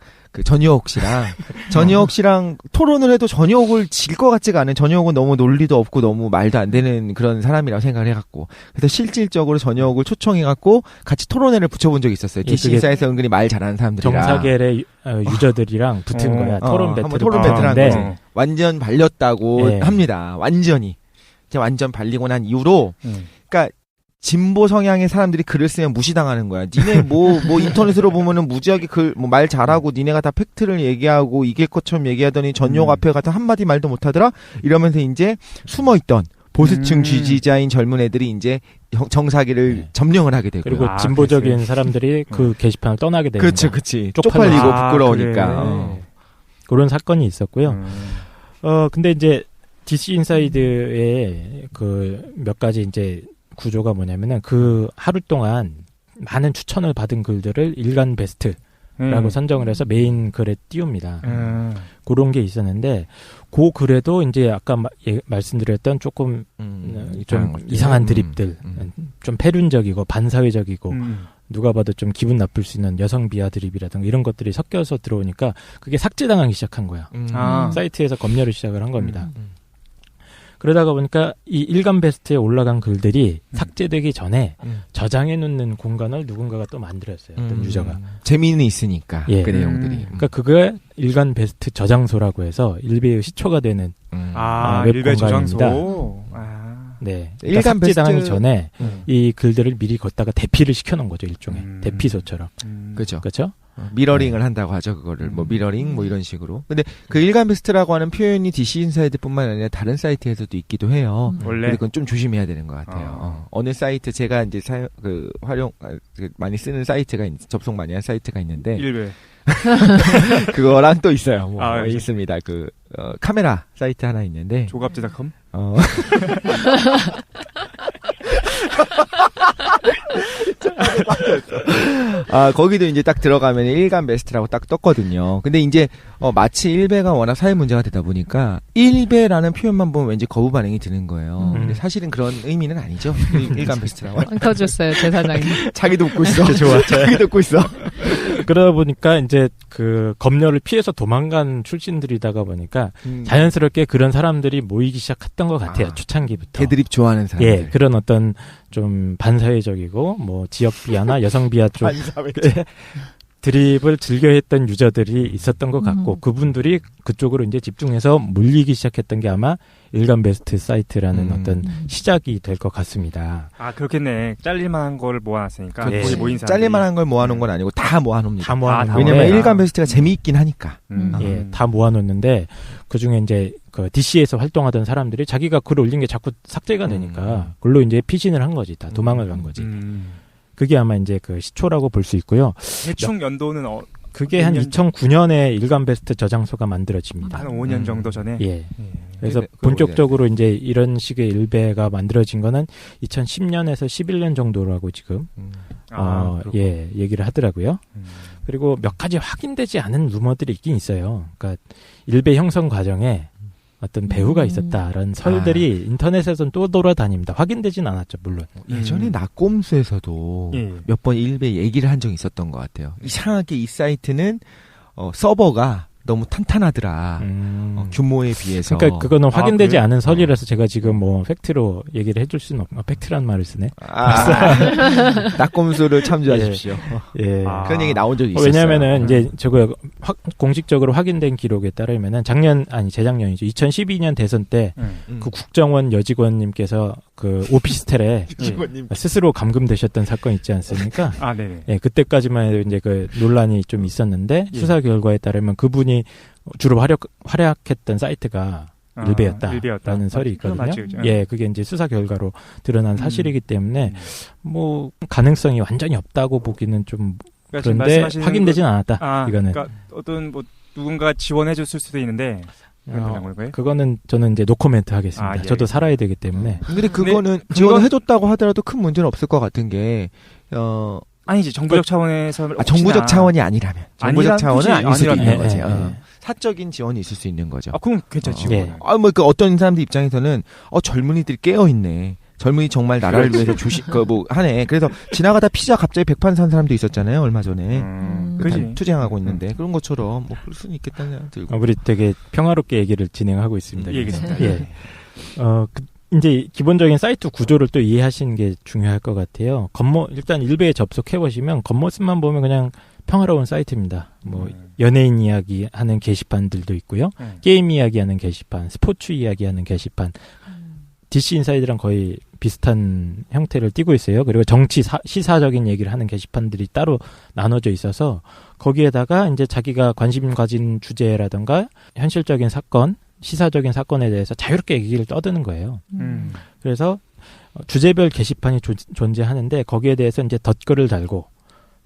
전유옥 씨랑 토론을 해도 전유옥을 질 것 같지가 않은, 전유옥은 너무 논리도 없고 너무 말도 안 되는 그런 사람이라고 생각을 해갖고, 그래서 실질적으로 전유옥을 초청해갖고 같이 토론회를 붙여본 적이 있었어요. DC 인사에서 은근히 말 잘하는 사람들이랑 정사겔의 유저들이랑 붙은 거야. 토론 배틀. 한번 토론 배틀 한 거지. 네. 완전 발렸다고 합니다. 완전히. 완전 발리고 난 이후로, 그러니까 진보 성향의 사람들이 글을 쓰면 무시당하는 거야. 니네 뭐 인터넷으로 보면은 무지하게 뭐 말 잘하고 니네가 다 팩트를 얘기하고 이길 것처럼 얘기하더니 전용 앞에 가서 한마디 말도 못하더라? 이러면서 이제 숨어있던 보수층 지지자인 젊은 애들이 이제 정사기를 점령을 하게 되고. 그리고 진보적인 사람들이 그 게시판을 떠나게 되는 거죠. 그치. 쪽팔리고 부끄러우니까. 그래. 그런 사건이 있었고요. 근데 이제 DC 인사이드의 그 몇 가지 이제 구조가 뭐냐면은 그 하루 동안 많은 추천을 받은 글들을 일간 베스트라고 선정을 해서 메인 글에 띄웁니다. 그런 게 있었는데 그 글에도 이제 아까 말씀드렸던 조금 좀 이상한 드립들, 좀 폐륜적이고 반사회적이고 누가 봐도 좀 기분 나쁠 수 있는 여성 비하 드립이라든가 이런 것들이 섞여서 들어오니까 그게 삭제당하기 시작한 거야. 사이트에서 검열을 시작을 한 겁니다. 그러다가 보니까 이 일간 베스트에 올라간 글들이 삭제되기 전에 저장해 놓는 공간을 누군가가 또 만들었어요. 어떤 유저가. 재미는 있으니까 그 내용들이. 그러니까 그게 일간 베스트 저장소라고 해서 일베의 시초가 되는 웹 일베 공간입니다. 저장소. 네. 그러니까 일간 삭제당하기 베스트... 전에 이 글들을 미리 걷다가 대피를 시켜놓은 거죠. 일종의 대피소처럼. 그죠. 그렇죠? 미러링을 한다고 하죠. 그거를 뭐 미러링 뭐 이런 식으로. 근데 그 일간 베스트라고 하는 표현이 DC 인사이드뿐만 아니라 다른 사이트에서도 있기도 해요. 원래 그건 좀 조심해야 되는 것 같아요. 어느 사이트 제가 이제 많이 쓰는 사이트가 접속 많이 한 사이트가 있는데 일베 그거랑 또 있어요. 뭐 그렇죠. 있습니다. 카메라 사이트 하나 있는데 조갑제닷컴. 거기도 이제 딱 들어가면 일간 베스트라고 딱 떴거든요. 근데 이제 마치 일베가 워낙 사회 문제가 되다 보니까 일베라는 표현만 보면 왠지 거부 반응이 드는 거예요. 근데 사실은 그런 의미는 아니죠. 일간 베스트라고. 터졌어요, 제 사장님. 자기도 웃고 있어. 좋아. 자기도 웃고 있어. 그러다 보니까 이제 그 검열을 피해서 도망간 출신들이다가 보니까 자연스럽게 그런 사람들이 모이기 시작했던 것 같아요. 초창기부터. 개드립 좋아하는 사람들. 예, 그런 어떤 좀 반사회적이고 뭐 지역 비하나 여성 비하 쪽 드립을 즐겨했던 유저들이 있었던 것 같고 그분들이 그쪽으로 이제 집중해서 몰리기 시작했던 게 아마 일간 베스트 사이트라는 어떤 시작이 될 것 같습니다. 그렇겠네. 잘릴만한 걸 모아놨으니까 거기 모인 사람들이. 잘릴만한 걸 모아놓은 건 아니고 다 모아놓습니다. 다 모아놓은 왜냐면 일간 베스트가 재미있긴 하니까. 예, 다 모아놓는데 그 중에 이제 그 DC에서 활동하던 사람들이 자기가 글 올린 게 자꾸 삭제가 되니까 글로 이제 피신을 한 거지. 다 도망을 간 거지. 그게 아마 이제 그 시초라고 볼 수 있고요. 대충 연도는 그게 한 2009년에 일간 베스트 저장소가 만들어집니다. 한 5년 정도 전에. 예. 그래서 본격적으로 이제 이런 식의 일베가 만들어진 거는 2010년에서 11년 정도라고 지금 얘기를 하더라고요. 그리고 몇 가지 확인되지 않은 루머들이 있긴 있어요. 그러니까 일베 형성 과정에 어떤 배후가 있었다라는 설들이 인터넷에서는 또 돌아다닙니다. 확인되진 않았죠, 물론. 예전에 낙곰수에서도 몇 번 일베 얘기를 한 적이 있었던 것 같아요. 이상하게 이 사이트는 서버가 너무 탄탄하더라. 규모에 비해서. 그러니까 그거는 확인되지 그래요? 않은 설이라서 제가 지금 뭐 팩트로 얘기를 해줄 수는 팩트란 말을 쓰네. 낙곰수를 참조하십시오. 예. 그런 얘기 나온 적이 있었어요. 왜냐면은 이제 저거 공식적으로 확인된 기록에 따르면은 재작년이죠. 2012년 대선 때 그 국정원 여직원님께서 그 오피스텔에 스스로 감금되셨던 사건 있지 않습니까? 아, 네. 예, 그때까지만 해도 이제 그 논란이 좀 있었는데 예. 수사 결과에 따르면 그분이 주로 활약했던 사이트가 일베였다라는 설이 있거든요. 맞죠, 그죠? 예, 그게 이제 수사 결과로 드러난 사실이기 때문에 뭐 가능성이 완전히 없다고 보기는 좀 그러니까 그런데 확인되진 않았다. 이거는. 그러니까 어떤 뭐 누군가 지원해줬을 수도 있는데 그런 거예요? 그거는 저는 이제 노코멘트 하겠습니다. 예. 저도 살아야 되기 때문에. 근데 그거는 지원을 해줬다고 하더라도 큰 문제는 없을 것 같은 게 아니지 정부적 차원에서 정부적 차원이 아니라면 정부적 차원은 아닐 수도 있는 거지. 예. 사적인 지원이 있을 수 있는 거죠. 그럼 괜찮지. 예. 뭐 그 어떤 사람들 입장에서는 젊은이들이 깨어 있네. 젊은이 정말 나라를 위해서 하네. 그래서 지나가다 피자 갑자기 100판 산 사람도 있었잖아요, 얼마 전에. 그지. 투쟁하고 있는데 그런 것처럼 뭐 그럴 수는 있겠다는 생각 들고. 우리 되게 평화롭게 얘기를 진행하고 있습니다. 얘기했습니다. 예. 이제 기본적인 사이트 구조를 또 이해하시는 게 중요할 것 같아요. 일단 일베에 접속해 보시면 겉모습만 보면 그냥 평화로운 사이트입니다. 뭐 연예인 이야기하는 게시판들도 있고요. 게임 이야기하는 게시판, 스포츠 이야기하는 게시판. DC 인사이드랑 거의 비슷한 형태를 띠고 있어요. 그리고 정치 시사적인 얘기를 하는 게시판들이 따로 나눠져 있어서 거기에다가 이제 자기가 관심 가진 주제라든가 현실적인 사건, 시사적인 사건에 대해서 자유롭게 얘기를 떠드는 거예요. 그래서 주제별 게시판이 존재하는데 거기에 대해서 이제 덧글을 달고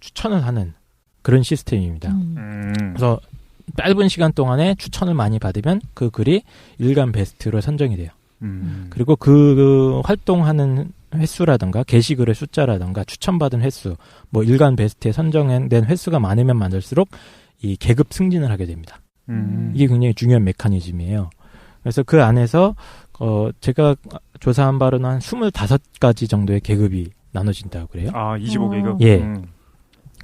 추천을 하는 그런 시스템입니다. 그래서 짧은 시간 동안에 추천을 많이 받으면 그 글이 일간 베스트로 선정이 돼요. 그리고 그 활동하는 횟수라든가 게시글의 숫자라든가 추천받은 횟수, 뭐 일간 베스트에 선정된 횟수가 많으면 많을수록 이 계급 승진을 하게 됩니다. 이게 굉장히 중요한 메커니즘이에요. 그래서 그 안에서 제가 조사한 바로는 한 25가지 정도의 계급이 나눠진다고 그래요. 25계급? 예.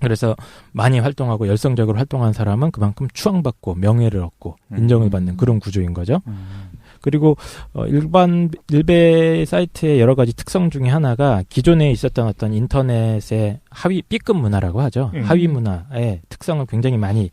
그래서 많이 활동하고 열성적으로 활동한 사람은 그만큼 추앙받고 명예를 얻고 인정을 받는 그런 구조인 거죠. 그리고 일베 사이트의 여러 가지 특성 중에 하나가 기존에 있었던 어떤 인터넷의 B급 문화라고 하죠. 하위 문화의 특성을 굉장히 많이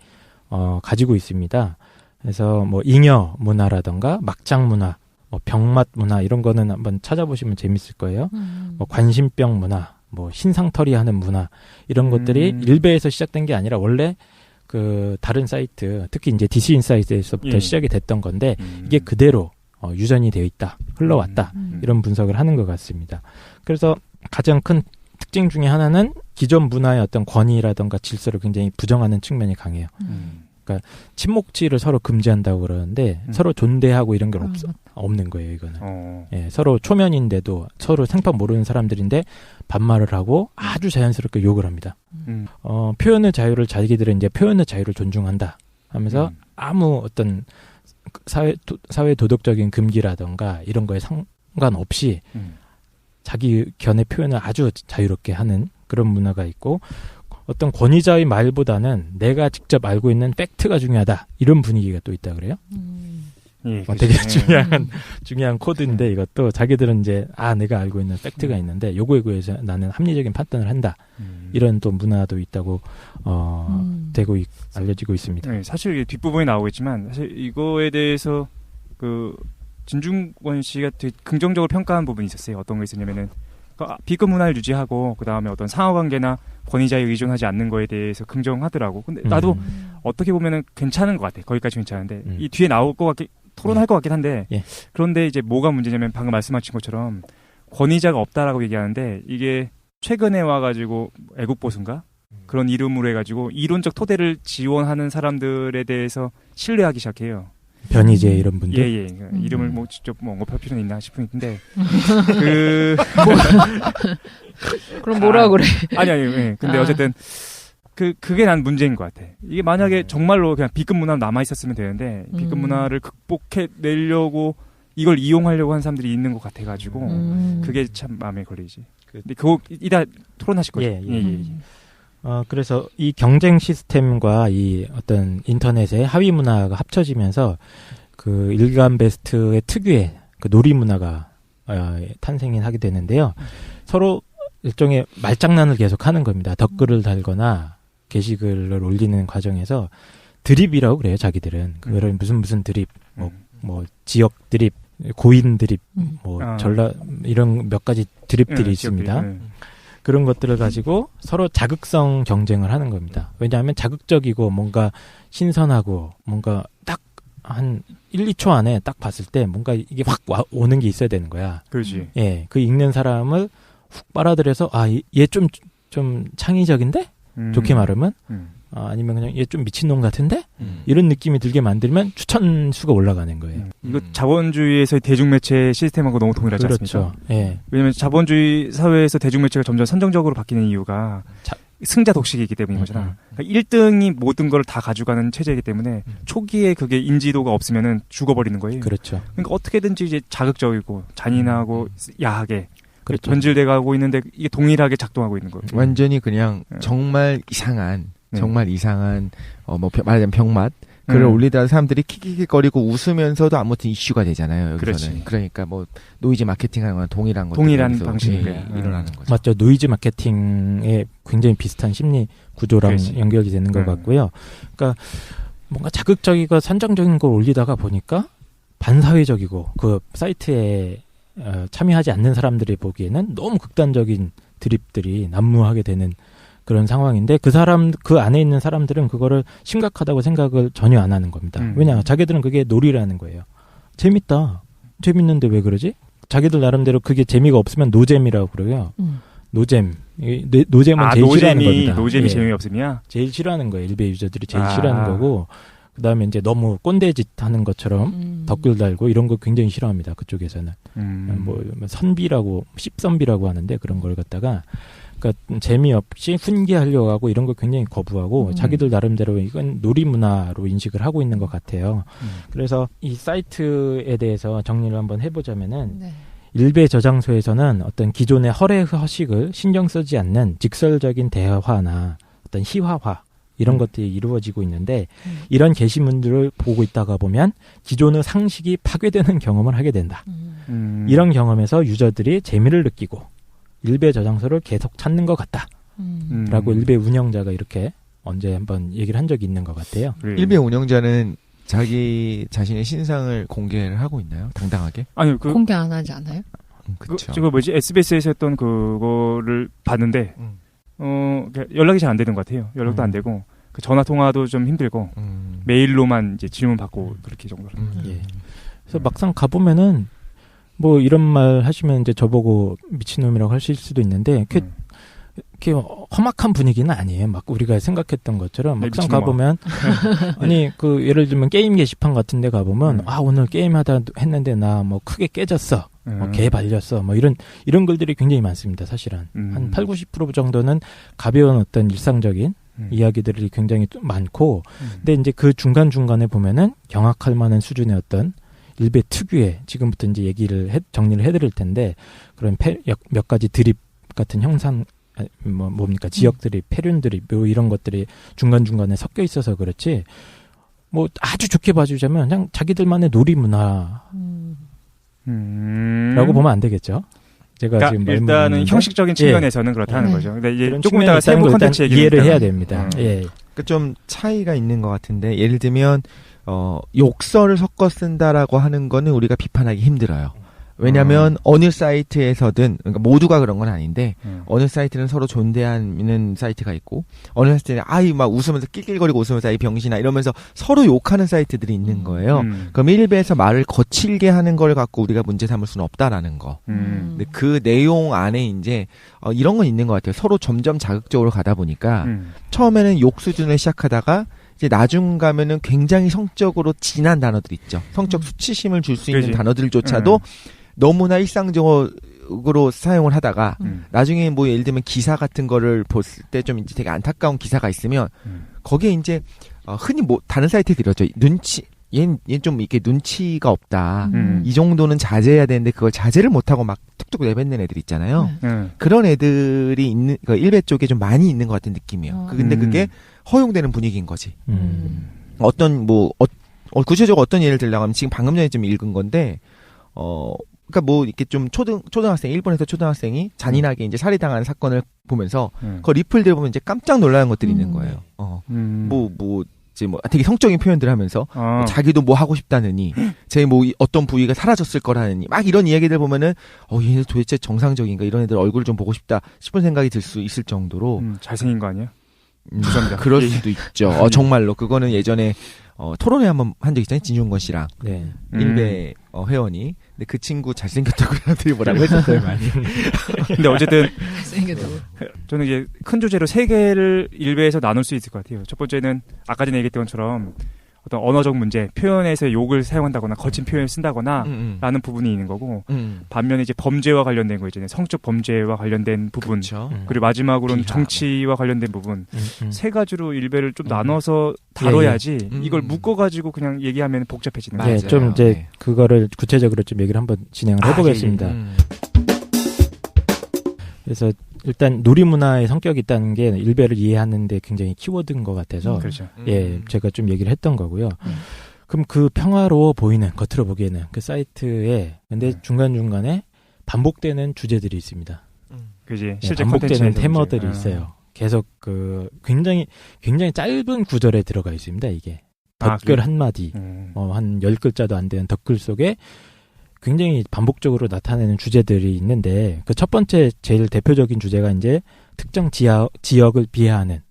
가지고 있습니다. 그래서 뭐 잉여 문화라던가 막장 문화, 뭐 병맛 문화 이런 거는 한번 찾아보시면 재밌을 거예요. 뭐 관심병 문화, 뭐 신상털이하는 문화 이런 것들이 일베에서 시작된 게 아니라 원래 그 다른 사이트, 특히 이제 DC 인사이트에서부터 시작이 됐던 건데 이게 그대로 유전이 되어 있다, 흘러왔다 이런 분석을 하는 것 같습니다. 그래서 가장 큰 특징 중에 하나는 기존 문화의 어떤 권위라든가 질서를 굉장히 부정하는 측면이 강해요. 그러니까 친목질을 서로 금지한다고 그러는데 서로 존대하고 이런 게 없는 거예요, 이거는. 예, 서로 초면인데도 서로 생판 모르는 사람들인데 반말을 하고 아주 자연스럽게 욕을 합니다. 표현의 자유를 자기들은 이제 표현의 자유를 존중한다 하면서 아무 어떤 사회 도덕적인 금기라던가 이런 거에 상관없이 자기 견해 표현을 아주 자유롭게 하는 그런 문화가 있고 어떤 권위자의 말보다는 내가 직접 알고 있는 팩트가 중요하다 이런 분위기가 또 있다 그래요. 예, 되게 중요한 코드인데 이것도 자기들은 이제 내가 알고 있는 팩트가 있는데 요거에 의해서 나는 합리적인 판단을 한다 이런 또 문화도 있다고 알려지고 있습니다. 네, 사실 뒷부분에 나오겠지만 사실 이거에 대해서 그 진중권 씨가 되게 긍정적으로 평가한 부분이 있었어요. 어떤 게 있었냐면은 B급 문화를 유지하고 그 다음에 어떤 상하관계나 권위자에 의존하지 않는 거에 대해서 긍정하더라고. 근데 나도 어떻게 보면은 괜찮은 것 같아. 거기까지 괜찮은데 이 뒤에 나올 것 같긴 토론할 것 같긴 한데 그런데 이제 뭐가 문제냐면 방금 말씀하신 것처럼 권위자가 없다라고 얘기하는데 이게 최근에 와가지고 애국보수인가 그런 이름으로 해가지고 이론적 토대를 지원하는 사람들에 대해서 신뢰하기 시작해요. 변희재 이런 분들. 예. 이름을 뭐 직접 언급할 필요는 있나 싶은데 그럼 뭐라 그래? 아니. 예. 근데 어쨌든 그게 난 문제인 것 같아. 이게 만약에 정말로 그냥 B급 문화로 남아 있었으면 되는데 B급 문화를 극복해 내려고 이걸 이용하려고 한 사람들이 있는 것 같아가지고 그게 참 마음에 걸리지. 근데 그거 이따 토론하실 거죠? 예. 그래서 이 경쟁 시스템과 이 어떤 인터넷의 하위 문화가 합쳐지면서 그 일간 베스트의 특유의 그 놀이 문화가 탄생이 하게 되는데요. 서로 일종의 말장난을 계속 하는 겁니다. 댓글을 달거나 게시글을 올리는 과정에서 드립이라고 그래요, 자기들은. 그거를 무슨 드립, 뭐 지역 드립, 고인 드립, 전라 이런 몇 가지 드립들이 있습니다. 그런 것들을 가지고 서로 자극성 경쟁을 하는 겁니다. 왜냐하면 자극적이고 뭔가 신선하고 뭔가 딱 한 1, 2초 안에 딱 봤을 때 뭔가 이게 확 오는 게 있어야 되는 거야. 그렇지. 예, 그 읽는 사람을 훅 빨아들여서 얘 좀 창의적인데? 좋게 말하면 아니면 그냥 얘 좀 미친놈 같은데? 이런 느낌이 들게 만들면 추천수가 올라가는 거예요. 이거 자본주의에서의 대중매체 시스템하고 너무 동일하지 그렇죠. 않습니까? 예. 왜냐하면 자본주의 사회에서 대중매체가 점점 선정적으로 바뀌는 이유가 승자 독식이기 때문인 거잖아. 그러니까 1등이 모든 걸 다 가져가는 체제이기 때문에 초기에 그게 인지도가 없으면은 죽어버리는 거예요. 그렇죠. 그러니까 어떻게든지 이제 자극적이고 잔인하고 야하게 그렇죠. 전질돼 가고 있는데 이게 동일하게 작동하고 있는 거예요. 완전히 그냥 정말 이상한 말하자면 병맛 글을 올리다가 사람들이 킥킥거리고 웃으면서도 아무튼 이슈가 되잖아요. 여기서는. 그렇지. 그러니까 뭐 노이즈 마케팅하는 건 동일한 방식인 거야. 일어나는 거죠. 맞죠. 노이즈 마케팅에 굉장히 비슷한 심리 구조랑 그렇지. 연결이 되는 것 같고요. 그러니까 뭔가 자극적이고 선정적인 걸 올리다가 보니까 반사회적이고 그 사이트에 참여하지 않는 사람들이 보기에는 너무 극단적인 드립들이 난무하게 되는 그런 상황인데 그 안에 있는 사람들은 그거를 심각하다고 생각을 전혀 안 하는 겁니다. 왜냐? 자기들은 그게 놀이라는 거예요. 재밌다. 재밌는데 왜 그러지? 자기들 나름대로 그게 재미가 없으면 노잼이라고 그래요. 노잼. 노잼은 제일 싫어하는 겁니다. 노잼이 재미없음이야? 제일 싫어하는 거예요. 일베 유저들이 제일 싫어하는 거고 그다음에 이제 너무 꼰대짓 하는 것처럼 댓글 달고 이런 거 굉장히 싫어합니다. 그쪽에서는. 뭐 선비라고 씹선비라고 하는데 그런 걸 갖다가 그러니까 재미없이 훈계하려고 하고 이런 걸 굉장히 거부하고 자기들 나름대로 이건 놀이 문화로 인식을 하고 있는 것 같아요. 그래서 이 사이트에 대해서 정리를 한번 해보자면은 일베 저장소에서는 어떤 기존의 허례 허식을 신경 쓰지 않는 직설적인 대화나 어떤 희화화 이런 것들이 이루어지고 있는데 이런 게시문들을 보고 있다가 보면 기존의 상식이 파괴되는 경험을 하게 된다. 이런 경험에서 유저들이 재미를 느끼고 일베 저장소를 계속 찾는 것 같다. 라고 일베 운영자가 이렇게 언제 한번 얘기를 한 적이 있는 것 같아요. 일베 운영자는 자기 자신의 신상을 공개를 하고 있나요? 당당하게? 아니요. 공개 안 하지 않아요? 그쵸. 지금 SBS에서 했던 그거를 봤는데 연락이 잘 안 되는 것 같아요. 연락도 안 되고 그 전화 통화도 좀 힘들고 메일로만 이제 질문 받고 그렇게 정도로. 예. 그래서 막상 가보면은 뭐 이런 말 하시면 이제 저보고 미친놈이라고 하실 수도 있는데 이렇게 험악한 분위기는 아니에요. 막 우리가 생각했던 것처럼 막상 가보면 아니 그 예를 들면 게임 게시판 같은 데 가보면 오늘 게임하다 했는데 나 뭐 크게 깨졌어. 개 발렸어. 뭐 이런 글들이 굉장히 많습니다. 사실은. 한 80-90% 정도는 가벼운 어떤 일상적인 이야기들이 굉장히 많고 근데 이제 그 중간중간에 보면은 경악할 만한 수준의 어떤 일베 특유의 지금부터 이제 정리를 해드릴 텐데 그런 몇 가지 드립 같은 형상 뭡니까 지역 드립, 패륜 드립 뭐 이런 것들이 중간중간에 섞여 있어서 그렇지 뭐 아주 좋게 봐주자면 그냥 자기들만의 놀이 문화라고 보면 안 되겠죠. 제가 그러니까 지금 일단은 형식적인 측면에서는 그렇다는 거죠. 근데 이제 조금 이따가 사이버 콘텐츠 이해를 해야 됩니다. 예. 그러니까 좀 차이가 있는 것 같은데 예를 들면 욕설을 섞어 쓴다라고 하는 거는 우리가 비판하기 힘들어요. 왜냐하면 어느 사이트에서든 그러니까 모두가 그런 건 아닌데 어느 사이트는 서로 존대하는 사이트가 있고 어느 사이트는 막 웃으면서 낄낄거리고 웃으면서 이 병신아 이러면서 서로 욕하는 사이트들이 있는 거예요. 그럼 일베에서 말을 거칠게 하는 걸 갖고 우리가 문제 삼을 수는 없다라는 거. 근데 그 내용 안에 이제 이런 건 있는 것 같아요. 서로 점점 자극적으로 가다 보니까 처음에는 욕 수준을 시작하다가 이제 나중 가면은 굉장히 성적으로 진한 단어들 있죠. 성적 수치심을 줄 수 있는 단어들조차도 너무나 일상적으로 사용을 하다가 나중에 뭐 예를 들면 기사 같은 거를 봤을 때 좀 이제 되게 안타까운 기사가 있으면 거기에 이제 흔히 뭐 다른 사이트에 들었죠. 얘는 좀 이렇게 눈치가 없다. 이 정도는 자제해야 되는데 그걸 자제를 못하고 막 툭툭 내뱉는 애들 있잖아요. 그런 애들이 있는, 그 일베 쪽에 좀 많이 있는 것 같은 느낌이에요. 근데 그게 허용되는 분위기인 거지. 어떤, 구체적으로 어떤 예를 들려고 하면 지금 방금 전에 좀 읽은 건데, 그러니까 뭐 이렇게 좀 초등학생, 일본에서 초등학생이 잔인하게 이제 살해당하는 사건을 보면서 그 리플들 보면 이제 깜짝 놀라는 것들이 있는 거예요. 이제 뭐 되게 성적인 표현들 하면서 자기도 뭐 하고 싶다느니 제 뭐 어떤 부위가 사라졌을 거라느니 막 이런 이야기들 보면은 얘네 도대체 정상적인가, 이런 애들 얼굴 좀 보고 싶다 싶은 생각이 들 수 있을 정도로 잘생긴 거 아니야? 그럴 수도 있죠. 정말로 그거는 예전에 토론회 한번 한 적 있잖아요. 진중권 씨랑 일베 회원이. 근데 그 친구 잘생겼다고 사람들이 뭐라고 했었어요, 많이. 근데 어쨌든 잘생겼다고. 저는 이제 큰 주제로 세 개를 일베에서 나눌 수 있을 것 같아요. 첫 번째는 아까 전에 얘기했던 것처럼 어떤 언어적 문제, 표현에서 욕을 사용한다거나 거친 표현을 쓴다거나 라는 부분이 있는 거고, 반면에 이제 범죄와 관련된 거 있잖아요. 성적 범죄와 관련된 부분, 그리고 마지막으로는 비하, 정치와 관련된 부분, 세 가지로 일베를 좀 나눠서 다뤄야지 이걸 묶어가지고 그냥 얘기하면 복잡해지는 거예요. 네, 좀 이제 그거를 구체적으로 좀 얘기를 한번 진행을 해보겠습니다. 그래서 일단 놀이문화의 성격이 있다는 게 일베를 이해하는데 굉장히 키워드인 것 같아서 그렇죠. 제가 좀 얘기를 했던 거고요. 그럼 그 평화로워 보이는, 겉으로 보기에는 그 사이트에 근데 중간중간에 반복되는 주제들이 있습니다. 그지. 실제 반복되는 테마들이 있어요. 계속 그 굉장히 짧은 구절에 들어가 있습니다. 이게 덧글 한마디, 한 10글자도 안 되는 덧글 속에 굉장히 반복적으로 나타내는 주제들이 있는데, 그 첫 번째 제일 대표적인 주제가 이제 특정 지역을 비하하는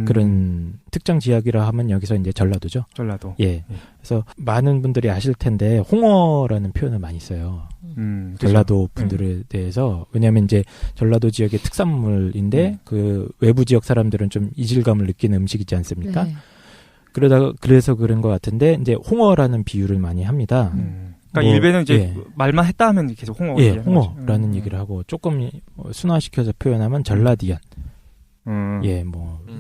그런 특정 지역이라 하면 여기서 이제 전라도죠. 전라도. 예. 그래서 많은 분들이 아실 텐데 홍어라는 표현을 많이 써요. 전라도 분들에 대해서. 왜냐하면 이제 전라도 지역의 특산물인데 그 외부 지역 사람들은 좀 이질감을 느끼는 음식이지 않습니까? 네. 그래서 그런 것 같은데 이제 홍어라는 비유를 많이 합니다. 그러니까 일베는 이제 말만 했다 하면 계속 홍어. 홍어라는 얘기를 하고, 조금 순화시켜서 표현하면 전라디안.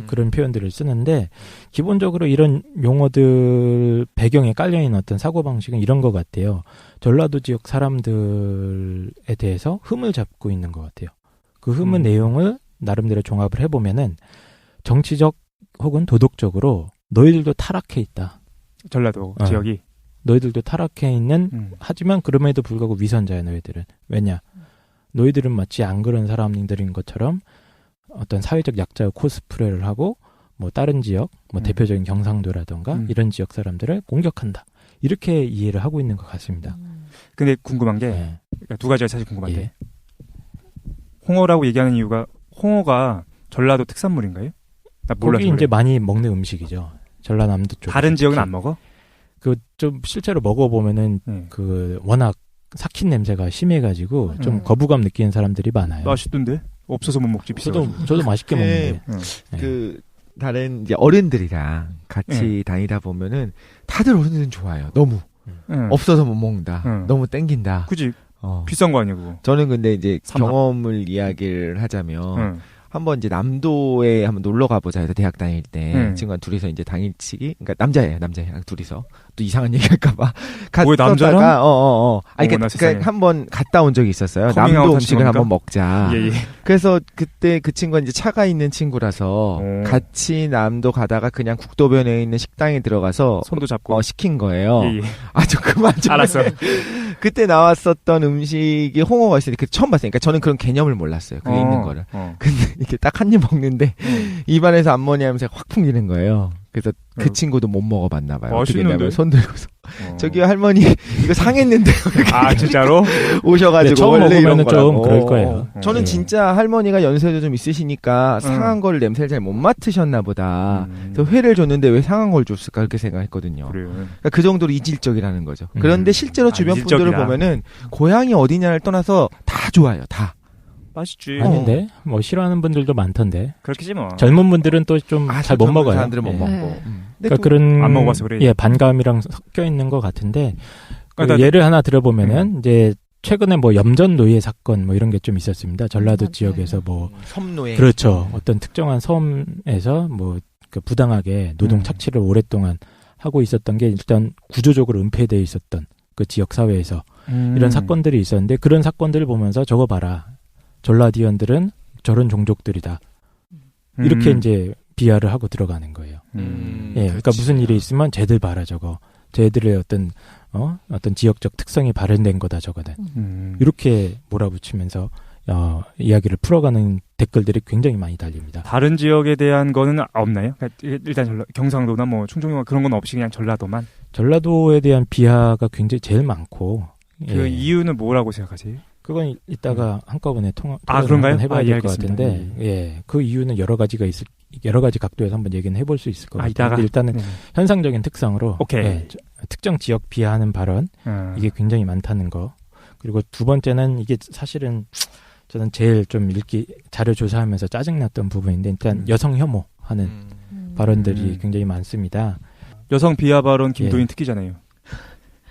그런 표현들을 쓰는데, 기본적으로 이런 용어들 배경에 깔려있는 어떤 사고방식은 이런 것 같아요. 전라도 지역 사람들에 대해서 흠을 잡고 있는 것 같아요. 그 흠의 내용을 나름대로 종합을 해보면은 정치적 혹은 도덕적으로 너희들도 타락해 있다. 전라도 지역이. 너희들도 타락해 있는, 하지만 그럼에도 불구하고 위선자야, 너희들은. 왜냐? 너희들은 마치 안 그런 사람들인 것처럼 어떤 사회적 약자의 코스프레를 하고, 뭐 다른 지역, 뭐 대표적인 경상도라던가 이런 지역 사람들을 공격한다. 이렇게 이해를 하고 있는 것 같습니다. 근데 궁금한 게, 그러니까 두 가지가 사실 궁금한데, 홍어라고 얘기하는 이유가, 홍어가 전라도 특산물인가요? 나 몰라서. 거기 이제 많이 먹는 음식이죠. 전라남도 쪽. 다른 지역은 안 먹어? 그 좀 실제로 먹어보면은 그 워낙 삭힌 냄새가 심해가지고 좀 거부감 느끼는 사람들이 많아요. 맛있던데? 없어서 못 먹지. 저도 맛있게 먹는데. 그 다른 이제 어른들이랑 같이 다니다 보면은 다들 어른들은 좋아요. 너무 없어서 못 먹는다. 너무 땡긴다. 그지. 비싼 거 아니야 그거. 저는 근데 이제 경험을 이야기를 하자면. 한번 이제 남도에 한번 놀러 가보자 해서 대학 다닐 때 친구가 둘이서 이제 당일치기, 그러니까 남자애랑 둘이서 또 이상한 얘기할까봐 왜 남자랑? 아니 그러니까 한번 갔다 온 적이 있었어요. 남도 음식을 한번 먹자. 그래서 그때 그 친구가 이제 차가 있는 친구라서 같이 남도 가다가 그냥 국도변에 있는 식당에 들어가서 손도 잡고 시킨 거예요. 좀 그만 좀. 알았어. 그때 나왔었던 음식이 홍어가 있으니까 처음 봤어요. 그러니까 저는 그런 개념을 몰랐어요. 그게 있는 거를. 근데 이렇게 딱 한 입 먹는데 입안에서 암모니아 냄새가 확 풍기는 거예요. 그래서 그 친구도 못 먹어봤나 봐요. 어떻게 했냐면 손 들고서 저기요 할머니 이거 상했는데요. 진짜로? 오셔가지고 처음 원래 이런 먹으면 좀 그럴 거예요. 저는 진짜 할머니가 연세도 좀 있으시니까 상한 걸 냄새를 잘 못 맡으셨나 보다. 그래서 회를 줬는데 왜 상한 걸 줬을까 그렇게 생각했거든요. 그러니까 그 정도로 이질적이라는 거죠. 그런데 실제로 주변 분들을 보면은 고향이 어디냐를 떠나서 다 좋아요. 다. 맛있지. 아닌데 뭐 싫어하는 분들도 많던데. 그렇겠지 뭐. 젊은 분들은 또 좀 잘 못 먹어요. 사람들은 못 먹고. 그러니까 그런 안 먹어봐서 그래. 반감이랑 섞여 있는 것 같은데. 예를 하나 들어보면은 이제 최근에 뭐 염전 노예 사건 뭐 이런 게 좀 있었습니다. 전라도 지역에서 뭐 섬노예. 그렇죠. 어떤 특정한 섬에서 뭐 그 부당하게 노동 착취를 오랫동안 하고 있었던 게 일단 구조적으로 은폐되어 있었던 그 지역 사회에서 이런 사건들이 있었는데 그런 사건들을 보면서 저거 봐라. 전라디언들은 저런 종족들이다. 이렇게 이제 비하를 하고 들어가는 거예요. 예, 그러니까 무슨 일이 있으면 쟤들 봐라 저거. 쟤들의 어떤 지역적 특성이 발현된 거다 저거는. 이렇게 몰아붙이면서 이야기를 풀어가는 댓글들이 굉장히 많이 달립니다. 다른 지역에 대한 거는 없나요? 그러니까 일단 경상도나 뭐 충청도 그런 건 없이 그냥 전라도만. 전라도에 대한 비하가 굉장히 제일 많고. 그 이유는 뭐라고 생각하세요? 그건 이따가 한꺼번에 토론을 그런가요? 해봐야 될 것 알겠습니다. 같은데, 예, 그 이유는 여러 가지 각도에서 한번 얘기는 해볼 수 있을 것 같아요. 이따가 일단은 현상적인 특성으로, 오케이. 예, 특정 지역 비하하는 발언 이게 굉장히 많다는 거. 그리고 두 번째는 이게 사실은 저는 제일 좀 자료 조사하면서 짜증났던 부분인데 일단 여성 혐오하는 발언들이 굉장히 많습니다. 여성 비하 발언 김도인 특기잖아요.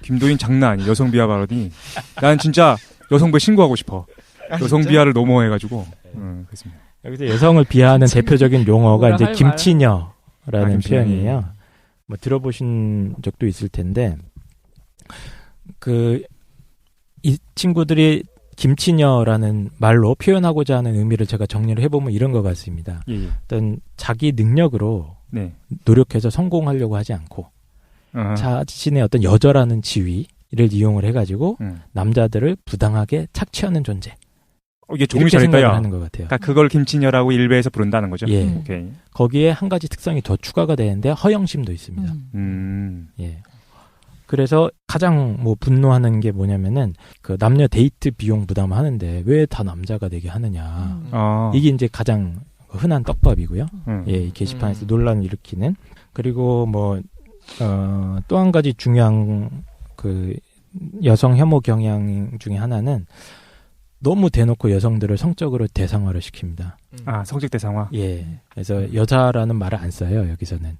김도인 장난 아니에요. 여성 비하 발언이. 난 진짜 여성부에 신고하고 싶어. 여성 비하를 너무 해가지고. 그렇습니다. 여기서 여성을 비하하는 대표적인 용어가 이제 할 김치녀라는 표현이에요. 뭐 들어보신 적도 있을 텐데 이 친구들이 김치녀라는 말로 표현하고자 하는 의미를 제가 정리를 해보면 이런 것 같습니다. 예. 어떤 자기 능력으로 네. 노력해서 성공하려고 하지 않고 자신의 어떤 여자라는 지위를 이용을 해가지고 남자들을 부당하게 착취하는 존재. 이게 정리 이렇게 생각을 잘했다야. 하는 것 같아요. 그러니까 그걸 김치녀라고 일베에서 부른다는 거죠. 예. 오케이. 거기에 한 가지 특성이 더 추가가 되는데 허영심도 있습니다. 예. 그래서 가장 뭐 분노하는 게 뭐냐면은 그 남녀 데이트 비용 부담하는데 왜 다 남자가 내게 하느냐. 이게 이제 가장 흔한 떡밥이고요. 예, 이 게시판에서 논란을 일으키는. 그리고 뭐 또 한 가지 중요한 그 여성 혐오 경향 중에 하나는 너무 대놓고 여성들을 성적으로 대상화를 시킵니다. 성적 대상화. 예. 그래서 여자라는 말을 안 써요, 여기서는.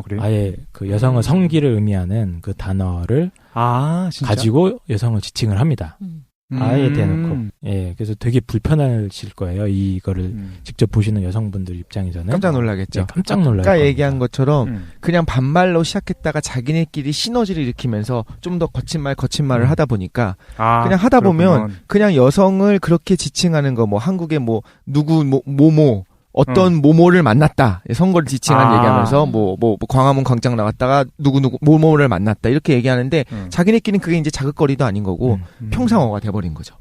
그래요? 아예 그 여성의 성기를 의미하는 그 단어를 진짜? 가지고 여성을 지칭을 합니다. 아예 대놓고. 예. 그래서 되게 불편하실 거예요. 이거를 직접 보시는 여성분들 입장에서는. 깜짝 놀라겠죠. 예, 깜짝 놀랄 아까 겁니다. 얘기한 것처럼 그냥 반말로 시작했다가 자기네끼리 시너지를 일으키면서 좀 더 거친 말을 하다 보니까 그냥 하다 보면 그냥 여성을 그렇게 지칭하는 거 뭐 한국에 뭐 누구 모모 어떤 모모를 만났다. 선거를 지칭한 얘기하면서 뭐 광화문 광장 나갔다가 누구 모모를 만났다. 이렇게 얘기하는데 자기네끼리는 그게 이제 자극거리도 아닌 거고 평상어가 돼버린 거죠.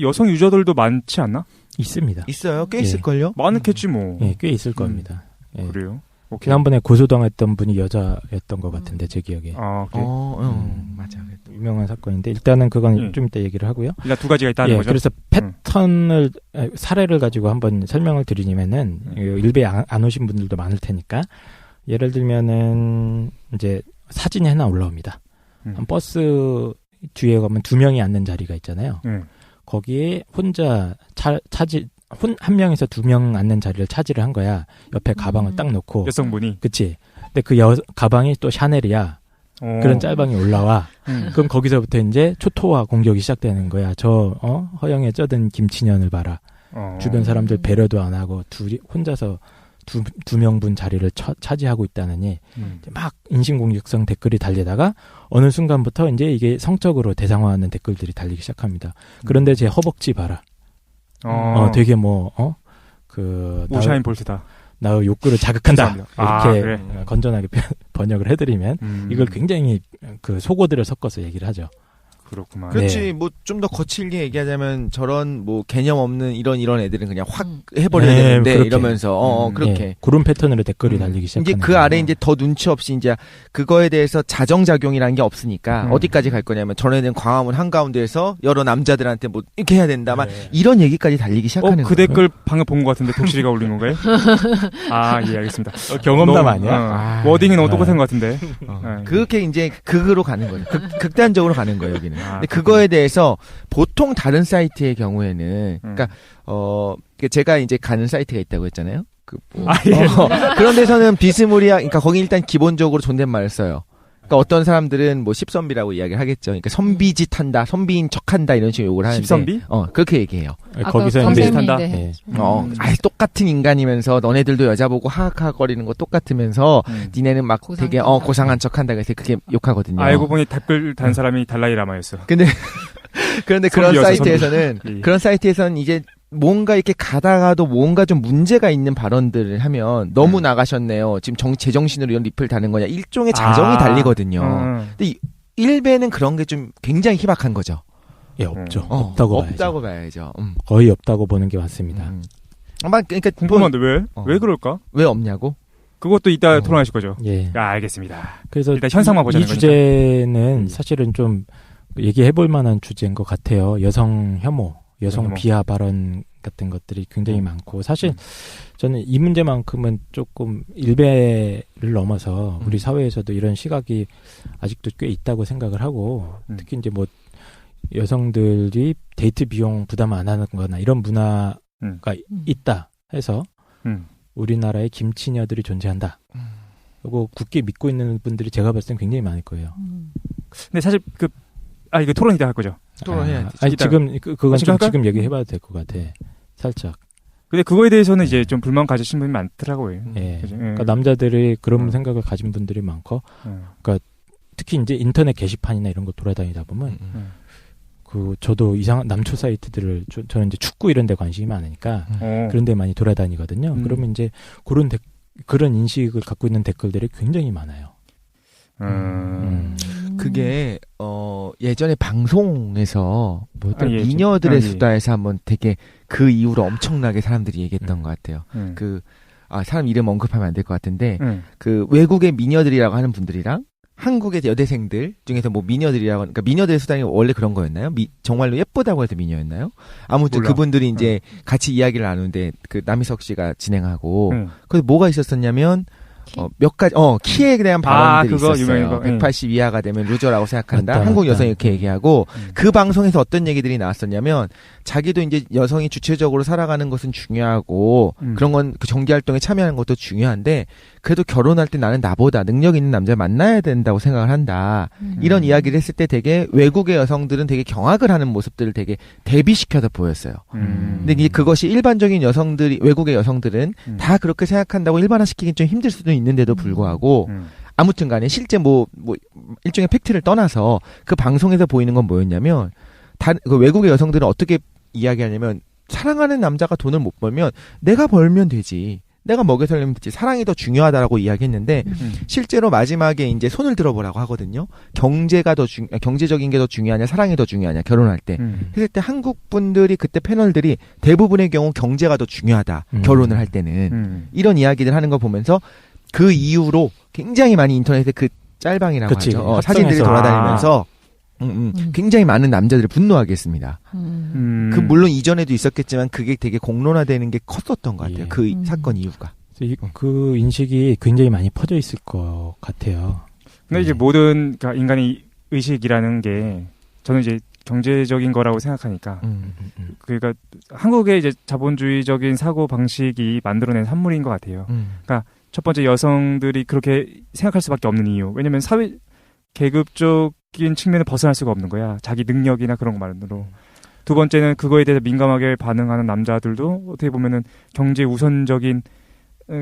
여성 유저들도 많지 않나? 있습니다. 있어요. 꽤 있을걸요? 많겠지 뭐. 예, 꽤 있을 겁니다. 예. 그래요? 오케이. 지난번에 고소당했던 분이 여자였던 것 같은데 제 기억에. 맞아. 유명한 사건인데 일단은 그건 예. 좀 이따 얘기를 하고요. 일단 두 가지가 있다는 예, 거죠. 그래서 사례를 가지고 한번 설명을 드리냐면은 일베에 안 오신 분들도 많을 테니까 예를 들면은 이제 사진이 하나 올라옵니다. 한 버스 뒤에 가면 두 명이 앉는 자리가 있잖아요. 거기에 혼자 한 명에서 두 명 앉는 자리를 차지를 한 거야. 옆에 가방을 딱 놓고. 여성분이. 그치. 근데 그 가방이 또 샤넬이야. 그런 짤방이 올라와. 그럼 거기서부터 이제 초토화 공격이 시작되는 거야. 허영에 쩌든 김치년을 봐라. 주변 사람들 배려도 안 하고 혼자서 두 명분 자리를 차지하고 있다느니 막 인신공격성 댓글이 달리다가 어느 순간부터 이제 이게 성적으로 대상화하는 댓글들이 달리기 시작합니다. 그런데 제 허벅지 봐라. 되게 우샤인 볼트다. 나의 욕구를 자극한다. 이렇게 그래. 건전하게 번역을 해드리면 이걸 굉장히 그 속어들을 섞어서 얘기를 하죠. 그렇구만. 그렇지. 네. 뭐 좀 더 거칠게 얘기하자면 저런 뭐 개념 없는 이런 애들은 그냥 확 해버려야 되는데 그렇게. 이러면서 그렇게 예, 그런 패턴으로 댓글이 달리기 시작하는 이제 그 아래 이제 더 눈치 없이 이제 그거에 대해서 자정작용이라는 게 없으니까 어디까지 갈 거냐면 전에는 광화문 한가운데에서 여러 남자들한테 뭐 이렇게 해야 된다 막 이런 얘기까지 달리기 시작하는 그 거예요. 댓글 방금 본 것 같은데 독실이가 올린 건가요? 예, 알겠습니다. 경험담 아니야? 워딩이 너무 똑같은 것 같은데. 그렇게 이제 극으로 가는 거예요. 극단적으로 가는 거예요, 여기는. 근데 그거에 대해서 보통 다른 사이트의 경우에는 그러니까 제가 이제 가는 사이트가 있다고 했잖아요. 그런 데서는 비스무리한 그러니까 거기 일단 기본적으로 존댓말을 써요. 그러니까 어떤 사람들은 뭐 십선비라고 이야기를 하겠죠. 그러니까 선비짓 한다, 선비인 척한다 이런 식으로 욕을 하는데. 십선비? 그렇게 얘기해요. 거기서 아까 이제 비슷한다. 네. 아예 똑같은 인간이면서 너네들도 여자 보고 하악하악거리는 거 똑같으면서 니네는 막 고상한 되게 척. 고상한 척한다 그래서 그게 욕하거든요. 알고 보니 댓글 단 사람이 달라이라마였어. 그런데 그런 선비여서 사이트에서는 선비. 그런 사이트에서는 이제 뭔가 이렇게 가다가도 뭔가 좀 문제가 있는 발언들을 하면 너무 나가셨네요. 지금 제정신으로 이런 리플 다는 거냐. 일종의 자정이 달리거든요. 근데 일베는 그런 게 좀 굉장히 희박한 거죠. 예, 없죠. 없다고 봐야죠. 없다고 봐야죠. 거의 없다고 보는 게 맞습니다. 아마 그러니까 궁금한데 왜? 왜 그럴까? 왜 없냐고? 그것도 이따 토론하실 거죠. 예. 알겠습니다. 그래서 일단 현상만 보자는 이 주제는 사실은 좀 얘기해볼 만한 주제인 것 같아요. 여성 혐오, 여성 혐오. 비하 발언 같은 것들이 굉장히 많고 사실 저는 이 문제만큼은 조금 일베를 넘어서 우리 사회에서도 이런 시각이 아직도 꽤 있다고 생각을 하고 특히 이제 뭐 여성들이 데이트 비용 부담 안 하는 거나 이런 문화가 있다 해서 우리나라에 김치녀들이 존재한다. 그리고 굳게 믿고 있는 분들이 제가 봤을 땐 굉장히 많을 거예요. 근데 사실 이거 토론 이따 할 거죠. 토론해야지. 아니 지금 그건 좀 할까? 지금 얘기해봐도 될 것 같아. 살짝. 근데 그거에 대해서는 이제 좀 불만 가지신 분이 많더라고요. 예. 그죠? 그러니까 남자들이 그런 생각을 가진 분들이 많고, 그러니까 특히 이제 인터넷 게시판이나 이런 거 돌아다니다 보면, 저도 이상한 남초 사이트들을 저는 이제 축구 이런 데 관심이 많으니까 그런 데 많이 돌아다니거든요. 그러면 이제 그런 인식을 갖고 있는 댓글들이 굉장히 많아요. 그게 예전에 방송에서 예, 미녀들의 수다에서 한번 되게 그 이후로 엄청나게 사람들이 얘기했던 것 같아요. 사람 이름 언급하면 안 될 것 같은데 그 외국의 미녀들이라고 하는 분들이랑 한국의 여대생들 중에서 뭐 미녀들이라고 그러니까 미녀들의 수단이 원래 그런 거였나요? 정말로 예쁘다고 해서 미녀였나요? 아무튼 몰라. 그분들이 이제 같이 이야기를 나누는데 그 남희석 씨가 진행하고 거기 뭐가 있었었냐면 몇 가지 키에 대한 발언들이 그거 있었어요. 유명한 거. 180 이하가 되면 루저라고 생각한다. 맞다, 한국 맞다. 여성이 이렇게 얘기하고 그 방송에서 어떤 얘기들이 나왔었냐면 자기도 이제 여성이 주체적으로 살아가는 것은 중요하고 그런 건 그 정기 활동에 참여하는 것도 중요한데 그래도 결혼할 때 나는 나보다 능력 있는 남자를 만나야 된다고 생각을 한다. 이런 이야기를 했을 때 되게 외국의 여성들은 되게 경악을 하는 모습들을 되게 대비시켜서 보였어요. 근데 이게 그것이 일반적인 여성들이 외국의 여성들은 다 그렇게 생각한다고 일반화시키긴 좀 힘들 수도 있는데도 불구하고 아무튼 간에 실제 뭐 일종의 팩트를 떠나서 그 방송에서 보이는 건 뭐였냐면 그 외국의 여성들은 어떻게 이야기하냐면 사랑하는 남자가 돈을 못 벌면 내가 벌면 되지. 내가 먹여 살리면 되지. 사랑이 더 중요하다라고 이야기했는데 실제로 마지막에 이제 손을 들어보라고 하거든요. 경제적인 게 더 중요하냐, 사랑이 더 중요하냐, 결혼할 때. 했을 때 한국 분들이 그때 패널들이 대부분의 경우 경제가 더 중요하다. 결혼을 할 때는 이런 이야기들 하는 거 보면서 그 이후로 굉장히 많이 인터넷에 그 짤방이라고 그치, 하죠. 사진들이 돌아다니면서 굉장히 많은 남자들이 분노하게 했습니다. 그 물론 이전에도 있었겠지만 그게 되게 공론화되는 게 컸었던 것 같아요. 예. 그 사건 이유가. 그 인식이 굉장히 많이 퍼져 있을 것 같아요. 근데 이제 모든 그러니까 인간의 의식이라는 게 저는 이제 경제적인 거라고 생각하니까 그러니까 한국의 이제 자본주의적인 사고 방식이 만들어낸 산물인 것 같아요. 그러니까 첫 번째 여성들이 그렇게 생각할 수밖에 없는 이유. 왜냐면 사회 계급적인 측면을 벗어날 수가 없는 거야. 자기 능력이나 그런 것만으로. 두 번째는 그거에 대해서 민감하게 반응하는 남자들도 어떻게 보면은 경제 우선적인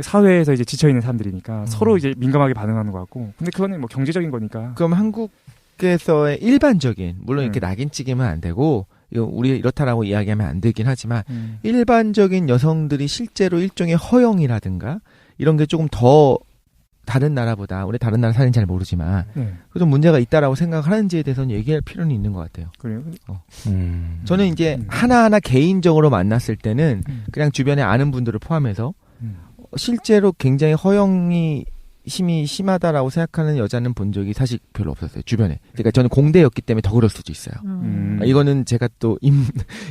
사회에서 이제 지쳐있는 사람들이니까 서로 이제 민감하게 반응하는 것 같고. 근데 그거는 뭐 경제적인 거니까. 그럼 한국에서의 일반적인 물론 이렇게 낙인찍으면 안 되고 우리 이렇다라고 이야기하면 안 되긴 하지만 일반적인 여성들이 실제로 일종의 허영이라든가 이런 게 조금 더 다른 나라보다 우리 다른 나라 사는 잘 모르지만 좀 문제가 있다라고 생각하는지에 대해서는 얘기할 필요는 있는 것 같아요. 그래요? 저는 이제 하나하나 개인적으로 만났을 때는 그냥 주변에 아는 분들을 포함해서 실제로 굉장히 허영이 심하다라고 생각하는 여자는 본 적이 사실 별로 없었어요. 주변에. 그러니까 저는 공대였기 때문에 더 그럴 수도 있어요. 이거는 제가 또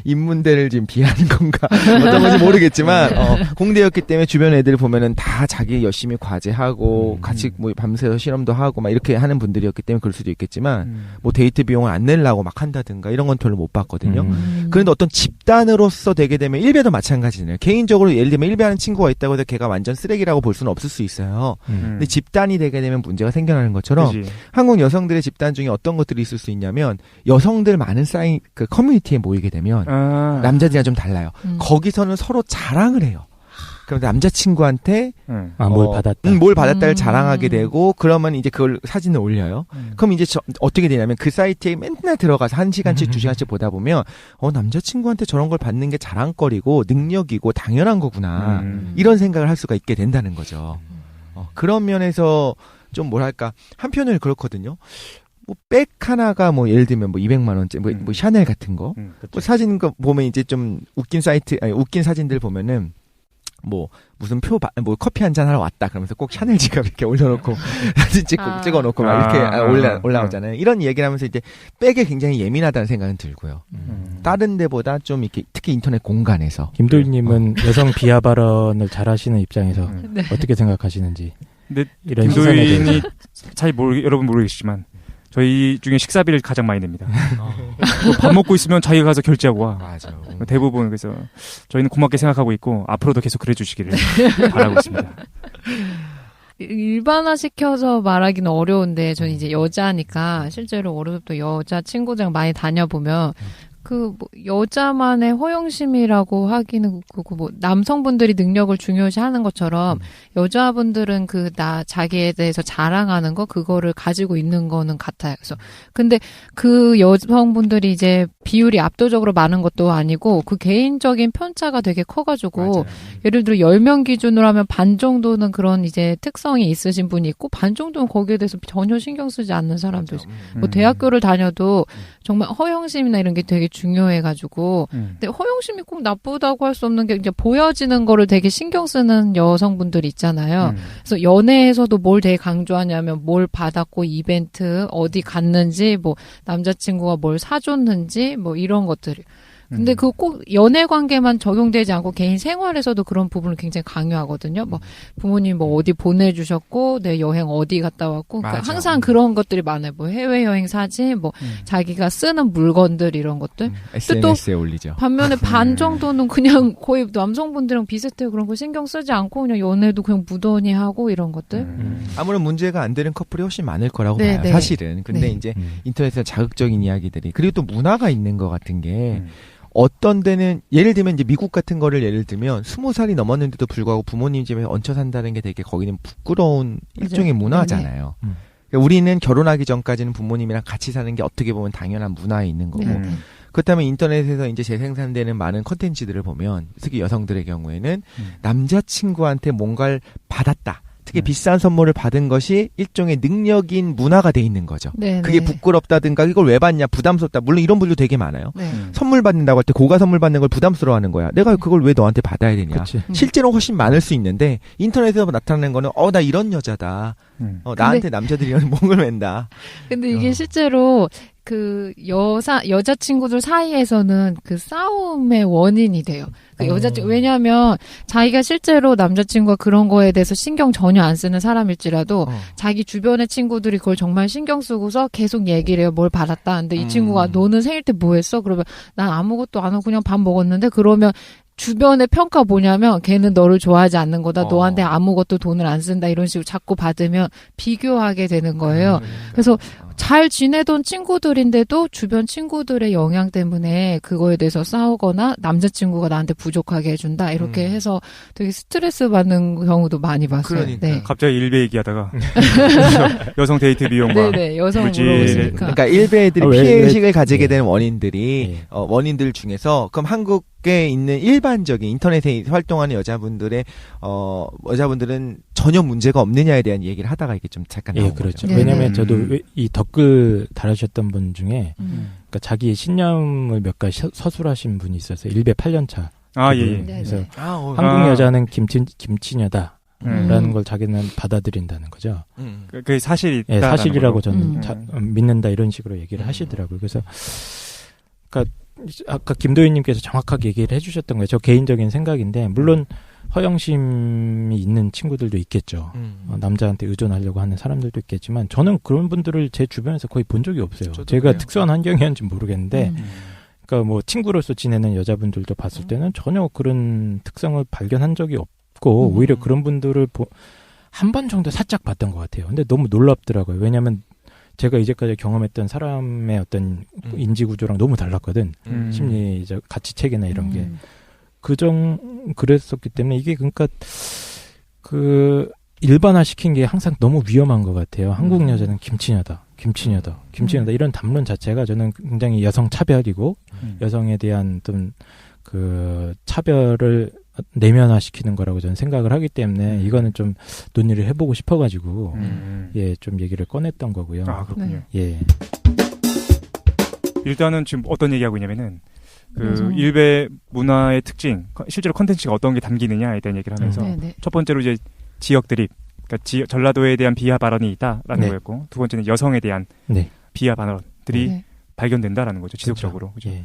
인문대를 지금 비하하는 건가 어떤 건지 모르겠지만 공대였기 때문에 주변 애들 보면은 다 자기 열심히 과제하고 같이 뭐 밤새서 실험도 하고 막 이렇게 하는 분들이었기 때문에 그럴 수도 있겠지만 뭐 데이트 비용을 안 내려고 막 한다든가 이런 건 별로 못 봤거든요. 그런데 어떤 집단으로서 되게 되면 일베도 마찬가지네요. 개인적으로 예를 들면 일베하는 친구가 있다고 해서 걔가 완전 쓰레기라고 볼 수는 없을 수 있어요. 근데 근데 집단이 되게 되면 문제가 생겨나는 것처럼 그치. 한국 여성들의 집단 중에 어떤 것들이 있을 수 있냐면 여성들 많은 그 커뮤니티에 모이게 되면 남자들이랑 좀 달라요. 거기서는 서로 자랑을 해요. 그럼 남자친구한테 뭘 받았다. 뭘 받았다를 자랑하게 되고 그러면 이제 그걸 사진을 올려요. 그럼 이제 어떻게 되냐면 그 사이트에 맨날 들어가서 1시간씩 2시간씩 보다 보면 남자친구한테 저런 걸 받는 게 자랑거리고 능력이고 당연한 거구나. 이런 생각을 할 수가 있게 된다는 거죠. 그런 면에서 좀 뭐랄까 한편으로는 그렇거든요. 뭐 백 하나가 뭐 예를 들면 뭐 200만 원짜리 뭐 샤넬 같은 거. 뭐 사진 거 보면 이제 좀 웃긴 웃긴 사진들 보면은 뭐 무슨 뭐 커피 한잔 하러 왔다 그러면서 꼭 샤넬 지갑 이렇게 올려놓고 사진 찍어놓고 막 이렇게 올라오잖아요. 이런 얘기를 하면서 이제 백에 굉장히 예민하다는 생각은 들고요. 다른 데보다 좀 이렇게 특히 인터넷 공간에서 김도희님은 여성 비하 발언을 잘하시는 입장에서 어떻게 생각하시는지. 근데 이런 시선에 김도희님이 대해서. 여러분 모르겠지만 저희 중에 식사비를 가장 많이 냅니다. 밥 먹고 있으면 자기가 가서 결제하고 와. 맞아. 대부분 그래서 저희는 고맙게 생각하고 있고 앞으로도 계속 그래 주시기를 바라고 있습니다. 일반화시켜서 말하기는 어려운데 저는 이제 여자니까 실제로 어릴 때부터 여자 친구들이랑 많이 다녀보면 뭐 여자만의 허영심이라고 하기는 그거 뭐 남성분들이 능력을 중요시하는 것처럼 여자분들은 자기에 대해서 자랑하는 거 그거를 가지고 있는 거는 같아요. 그래서 근데 그 여성분들이 이제 비율이 압도적으로 많은 것도 아니고 그 개인적인 편차가 되게 커가지고 맞아요. 예를 들어 10명 기준으로 하면 반 정도는 그런 이제 특성이 있으신 분이 있고 반 정도는 거기에 대해서 전혀 신경 쓰지 않는 사람도 있어요. 뭐 대학교를 다녀도 정말 허영심이나 이런 게 되게 중요해가지고 근데 허영심이 꼭 나쁘다고 할 수 없는 게 이제 보여지는 거를 되게 신경 쓰는 여성분들이 있잖아요. 그래서 연애에서도 뭘 되게 강조하냐면 뭘 받았고 이벤트 어디 갔는지 뭐 남자친구가 뭘 사줬는지 뭐 이런 것들이 근데 그거 꼭 연애 관계만 적용되지 않고 개인 생활에서도 그런 부분을 굉장히 강요하거든요. 뭐 부모님 뭐 어디 보내주셨고 내 여행 어디 갔다 왔고 그러니까 항상 그런 것들이 많아요. 뭐 해외여행 사진, 뭐 자기가 쓰는 물건들 이런 것들. SNS에 올리죠. 반면에 반 정도는 그냥 거의 남성분들이랑 비슷해요. 그런 거 신경 쓰지 않고 그냥 연애도 그냥 무던히 하고 이런 것들. 아무런 문제가 안 되는 커플이 훨씬 많을 거라고 네, 봐요. 네. 사실은. 근데 네. 이제 인터넷에 자극적인 이야기들이 그리고 또 문화가 있는 것 같은 게 어떤 데는 예를 들면 이제 미국 같은 거를 예를 들면 20살이 넘었는데도 불구하고 부모님 집에 얹혀 산다는 게 되게 거기는 부끄러운 일종의 문화잖아요. 그러니까 우리는 결혼하기 전까지는 부모님이랑 같이 사는 게 어떻게 보면 당연한 문화에 있는 거고 그렇다면 인터넷에서 이제 재생산되는 많은 컨텐츠들을 보면 특히 여성들의 경우에는 남자친구한테 뭔가를 받았다. 특히 비싼 선물을 받은 것이 일종의 능력인 문화가 돼 있는 거죠. 네, 그게 네. 부끄럽다든가 이걸 왜 받냐 부담스럽다. 물론 이런 분도 되게 많아요. 네. 선물 받는다고 할 때 고가 선물 받는 걸 부담스러워하는 거야. 내가 그걸 왜 너한테 받아야 되냐. 그치. 실제로 훨씬 많을 수 있는데 인터넷에서 나타나는 거는 나 이런 여자다. 나한테 남자들이 이런 목을 맨다. 근데 이게 실제로 그 여자친구들 사이에서는 그 싸움의 원인이 돼요. 그 왜냐면 자기가 실제로 남자친구가 그런 거에 대해서 신경 전혀 안 쓰는 사람일지라도 자기 주변의 친구들이 그걸 정말 신경 쓰고서 계속 얘기를 해요. 뭘 받았다. 근데 이 친구가 너는 생일 때 뭐 했어? 그러면 난 아무것도 안 하고 그냥 밥 먹었는데 그러면 주변의 평가 뭐냐면 걔는 너를 좋아하지 않는 거다. 너한테 아무것도 돈을 안 쓴다. 이런 식으로 자꾸 받으면 비교하게 되는 거예요. 그래서 잘 지내던 친구들인데도 주변 친구들의 영향 때문에 그거에 대해서 싸우거나 남자친구가 나한테 부족하게 해준다. 이렇게 해서 되게 스트레스 받는 경우도 많이 봤어요. 그러니까. 네. 갑자기 일베 얘기하다가 여성 데이트 비용과 네네. 여성을 물질. 물어보시니까. 그러니까 일베들이 왜, 피해의식을 가지게 예. 되는 원인들이 예. 원인들 중에서 그럼 한국에 있는 일반적인 인터넷에 활동하는 여자분들의 여자분들은 전혀 문제가 없느냐에 대한 얘기를 하다가 이게 좀 잠깐 나온 예, 그렇죠. 거죠. 네, 왜냐면 네. 저도 이 댓글 달아주셨던 분 중에 그러니까 자기의 신념을 몇 가지 서술하신 분이 있었어요. 일베 8년 차. 아, 예. 네, 그래서 네. 한국 여자는 김치녀다. 음. 라는 걸 자기는 받아들인다는 거죠. 그게 사실이 예, 있다라는 사실이라고 걸로. 저는 믿는다 이런 식으로 얘기를 하시더라고요. 그래서 그러니까 아까 김도희님께서 정확하게 얘기를 해주셨던 거예요. 저 개인적인 생각인데 물론 허영심이 있는 친구들도 있겠죠. 남자한테 의존하려고 하는 사람들도 있겠지만 저는 그런 분들을 제 주변에서 거의 본 적이 없어요. 저도 제가 그래요. 특수한 환경이었는지 모르겠는데 그러니까 뭐 친구로서 지내는 여자분들도 봤을 때는 전혀 그런 특성을 발견한 적이 없고 오히려 그런 분들을 한 번 정도 살짝 봤던 것 같아요. 근데 너무 놀랍더라고요. 왜냐하면 제가 이제까지 경험했던 사람의 어떤 인지 구조랑 너무 달랐거든. 심리적 가치 체계나 이런 게. 그랬었기 때문에 이게 그러니까 그 일반화시킨 게 항상 너무 위험한 것 같아요. 한국 여자는 김치녀다 이런 담론 자체가 저는 굉장히 여성 차별이고 여성에 대한 어떤 그 차별을 내면화시키는 거라고 저는 생각을 하기 때문에 이거는 좀 논의를 해보고 싶어가지고 예, 좀 얘기를 꺼냈던 거고요. 아, 그렇군요. 예. 일단은 지금 어떤 얘기하고 있냐면은 그 일베 문화의 특징, 실제로 컨텐츠가 어떤 게 담기느냐에 대한 얘기를 하면서 첫 번째로 이제 지역 드립, 그러니까 전라도에 대한 비하 발언이 있다라는 거였고, 두 번째는 여성에 대한 비하 발언들이 발견된다라는 거죠, 지속적으로. 그렇죠. 예.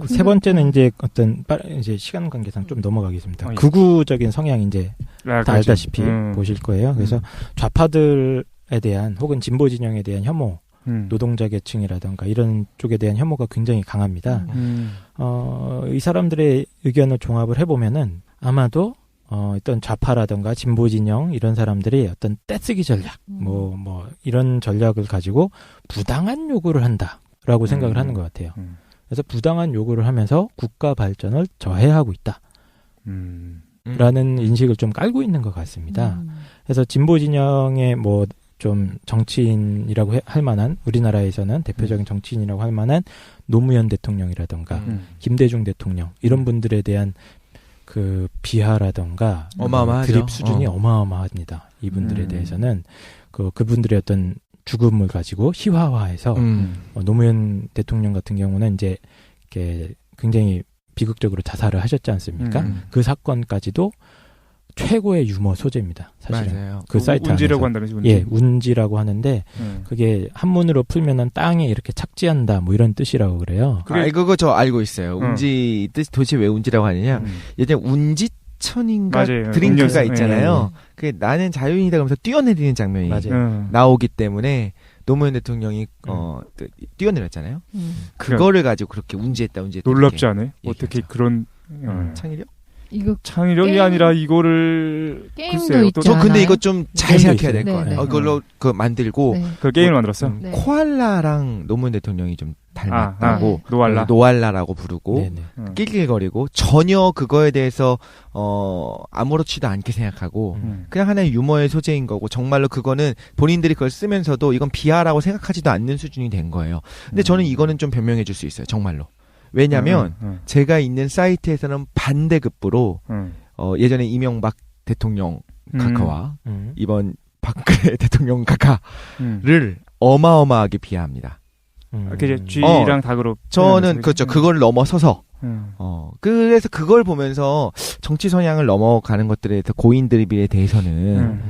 세 번째는 이제 어떤 이제 시간 관계상 좀 넘어가겠습니다. 극우적인 성향 이제 다 알다시피 보실 거예요. 그래서 좌파들에 대한 혹은 진보 진영에 대한 혐오, 노동자 계층이라든가 이런 쪽에 대한 혐오가 굉장히 강합니다. 이 사람들의 의견을 종합을 해보면은 아마도 어떤 좌파라든가 진보 진영 이런 사람들이 어떤 떼쓰기 전략, 뭐 이런 전략을 가지고 부당한 요구를 한다라고 생각을 하는 것 같아요. 그래서 부당한 요구를 하면서 국가 발전을 저해하고 있다. 라는 인식을 좀 깔고 있는 것 같습니다. 그래서 진보 진영의 뭐 좀 정치인이라고 할 만한, 우리나라에서는 대표적인 정치인이라고 할 만한 노무현 대통령이라든가 김대중 대통령 이런 분들에 대한 그 비하라든가 어마어마하죠. 드립 수준이 어마어마합니다. 이분들에 대해서는 그분들의 어떤 죽음을 가지고 희화화해서 노무현 대통령 같은 경우는 이제 이렇게 굉장히 비극적으로 자살을 하셨지 않습니까? 그 사건까지도 최고의 유머 소재입니다. 사실은. 맞아요. 그 사이트 운지라고 안에서. 한다면서 운지. 예, 운지라고 하는데 그게 한문으로 풀면은 땅에 이렇게 착지한다 뭐 이런 뜻이라고 그래요. 그거 저 알고 있어요. 운지 뜻이 도대체 왜 운지라고 하느냐? 예전에 운지천인가 드링크가 있잖아요. 그게 나는 자유인이다 그러면서 뛰어내리는 장면이 나오기 때문에 노무현 대통령이 뛰어내렸잖아요. 그거를 가지고 그렇게 운지했다. 놀랍지 않아요? 어떻게 그런 창의력? 이거 창의력이 아니라 이거를 게임도 있죠. 저 근데 이거 좀 잘 생각해야 될 거 같아요. 네. 그걸로 만들고 그 게임을 만들었어. 네. 코알라랑 노무현 대통령이 좀 닮았다고 노알라라고 부르고 낄낄거리고 전혀 그거에 대해서 아무렇지도 않게 생각하고 그냥 하나의 유머의 소재인 거고 정말로 그거는 본인들이 그걸 쓰면서도 이건 비하라고 생각하지도 않는 수준이 된 거예요. 근데 저는 이거는 좀 변명해 줄 수 있어요. 정말로. 왜냐면 제가 있는 사이트에서는 반대급부로 예전에 이명박 대통령 카카와 이번 박근혜 대통령 카카를 어마어마하게 비하합니다. 그게 G랑 닭으로 저는 그렇죠. 그걸 넘어서서 그래서 그걸 보면서 정치 성향을 넘어가는 것들에 대해서 고인 드립에 대해서는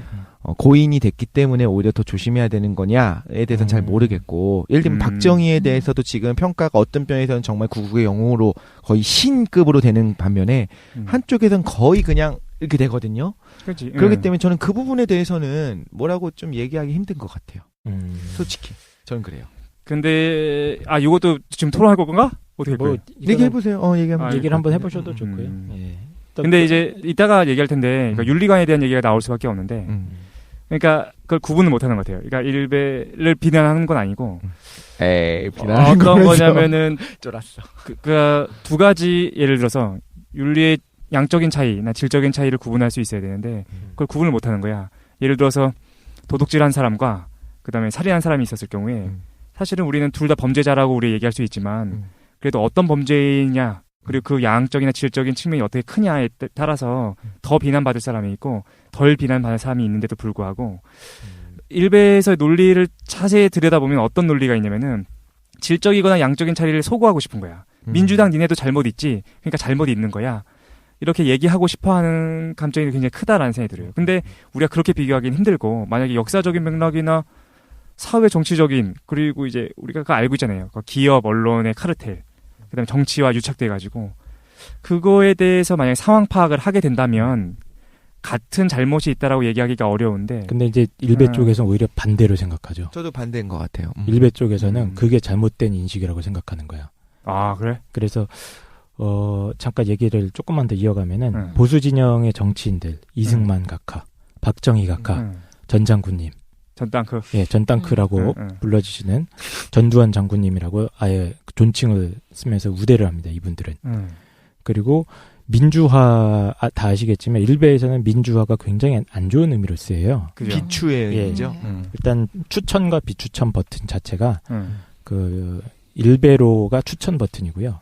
고인이 됐기 때문에 오히려 더 조심해야 되는 거냐에 대해서는 잘 모르겠고, 예를 들면 박정희에 대해서도 지금 평가가 어떤 편에서는 정말 구국의 영웅으로 거의 신급으로 되는 반면에 한쪽에서는 거의 그냥 이렇게 되거든요. 그렇기 때문에 저는 그 부분에 대해서는 뭐라고 좀 얘기하기 힘든 것 같아요. 솔직히 저는 그래요. 근데 이것도 지금 토론할 건가? 어떻게 뭐 얘기해보세요. 얘기를 한번 해보셔도 좋고요. 예. 근데 이제 이따가 얘기할 텐데 그러니까 윤리관에 대한 얘기가 나올 수밖에 없는데 그러니까 그걸 구분을 못하는 것 같아요. 그러니까 일베를 비난하는 건 아니고 어떤 거냐면은 쫄았어. 그 두 가지 예를 들어서 윤리의 양적인 차이나 질적인 차이를 구분할 수 있어야 되는데 그걸 구분을 못하는 거야. 예를 들어서 도둑질한 사람과 그다음에 살인한 사람이 있었을 경우에 사실은 우리는 둘 다 범죄자라고 우리 얘기할 수 있지만 그래도 어떤 범죄이냐 그리고 그 양적이나 질적인 측면이 어떻게 크냐에 따라서 더 비난받을 사람이 있고 덜 비난받을 사람이 있는데도 불구하고 일베에서의 논리를 자세히 들여다보면 어떤 논리가 있냐면은 질적이거나 양적인 차이를 소구하고 싶은 거야. 민주당 니네도 잘못 있지. 그러니까 잘못이 있는 거야. 이렇게 얘기하고 싶어하는 감정이 굉장히 크다라는 생각이 들어요. 근데 우리가 그렇게 비교하기는 힘들고 만약에 역사적인 맥락이나 사회 정치적인 그리고 이제 우리가 그거 알고 있잖아요. 기업 언론의 카르텔 그다음에 정치와 유착돼가지고 그거에 대해서 만약에 상황 파악을 하게 된다면 같은 잘못이 있다라고 얘기하기가 어려운데. 근데 이제 일베 쪽에서는 오히려 반대로 생각하죠. 저도 반대인 것 같아요. 일베 쪽에서는 그게 잘못된 인식이라고 생각하는 거야. 아 그래? 그래서 잠깐 얘기를 조금만 더 이어가면은 보수 진영의 정치인들 이승만 각하 박정희 각하, 전 장군님, 전 땅크. 예, 전 땅크라고 응. 불러주시는 전두환 장군님이라고 아예 존칭을 쓰면서 우대를 합니다. 이분들은. 그리고 민주화 다 아시겠지만 일베에서는 민주화가 굉장히 안 좋은 의미로 쓰여요. 그죠? 비추의 예. 의미죠. 일단 추천과 비추천 버튼 자체가 그 일베로가 추천 버튼이고요.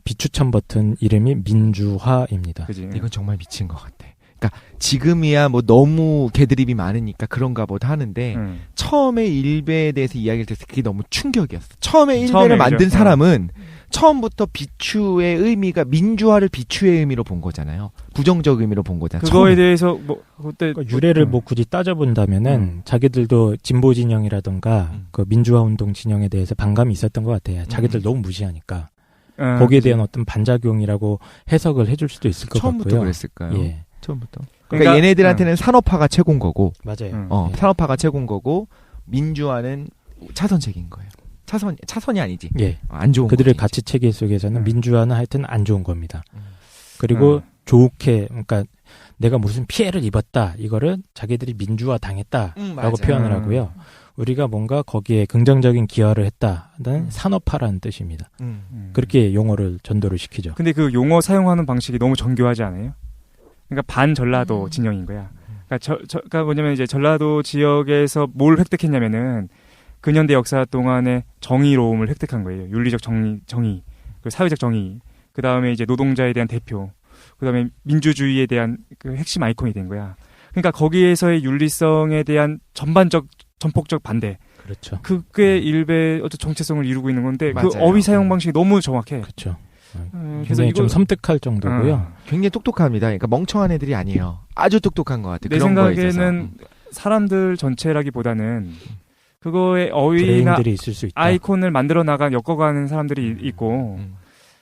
비추천 버튼 이름이 민주화입니다. 그지? 이건 정말 미친 것 같아. 그러니까 지금이야 뭐 너무 개드립이 많으니까 그런가 보다 하는데 처음에 일베에 대해서 이야기를 들었을 때 그게 너무 충격이었어. 처음에 일베를 처음에 만든 그죠? 사람은 처음부터 비추의 의미가 민주화를 비추의 의미로 본 거잖아요. 부정적 의미로 본 거잖아요. 그거에 처음에. 대해서 뭐 그때 그러니까 유래를 뭐 굳이 따져본다면은 자기들도 진보 진영이라던가 그 민주화 운동 진영에 대해서 반감이 있었던 것 같아요. 자기들 너무 무시하니까 거기에 그지? 대한 어떤 반작용이라고 해석을 해줄 수도 있을 것 처음부터 같고요. 그랬을까요? 예, 처음부터. 그러니까 얘네들한테는 산업화가 최고인 거고, 맞아요. 예. 산업화가 최고인 거고 민주화는 차선책인 거예요. 차선이 아니지. 예. 안 좋은 그들의 거지, 가치 체계 속에서는 민주화는 하여튼 안 좋은 겁니다. 음. 그리고 좋게, 그러니까 내가 무슨 피해를 입었다, 이거를 자기들이 민주화 당했다라고 맞아요. 표현을 하고요. 우리가 뭔가 거기에 긍정적인 기여를 했다는 산업화라는 뜻입니다. 그렇게 용어를 전도를 시키죠. 근데 그 용어 사용하는 방식이 너무 정교하지 않아요? 그러니까 반전라도 진영인 거야. 그러니까 뭐냐면 이제 전라도 지역에서 뭘 획득했냐면은 근현대 역사 동안의 정의로움을 획득한 거예요. 윤리적 정의, 그 사회적 정의, 그 다음에 이제 노동자에 대한 대표, 그 다음에 민주주의에 대한 그 핵심 아이콘이 된 거야. 그러니까 거기에서의 윤리성에 대한 전폭적 반대. 그렇죠. 그게 일베 어떤 정체성을 이루고 있는 건데 그 맞아요. 어휘 사용 방식이 너무 정확해. 그렇죠. 그래서 굉장히 좀 이거 섬뜩할 정도고요. 굉장히 똑똑합니다. 그러니까 멍청한 애들이 아니에요. 아주 똑똑한 것 같아요. 내 그런 거에 있어서. 생각에는 사람들 전체라기보다는 그거의 어휘나 브레인들이 있을 수 있다. 아이콘을 만들어 엮어가는 사람들이 있고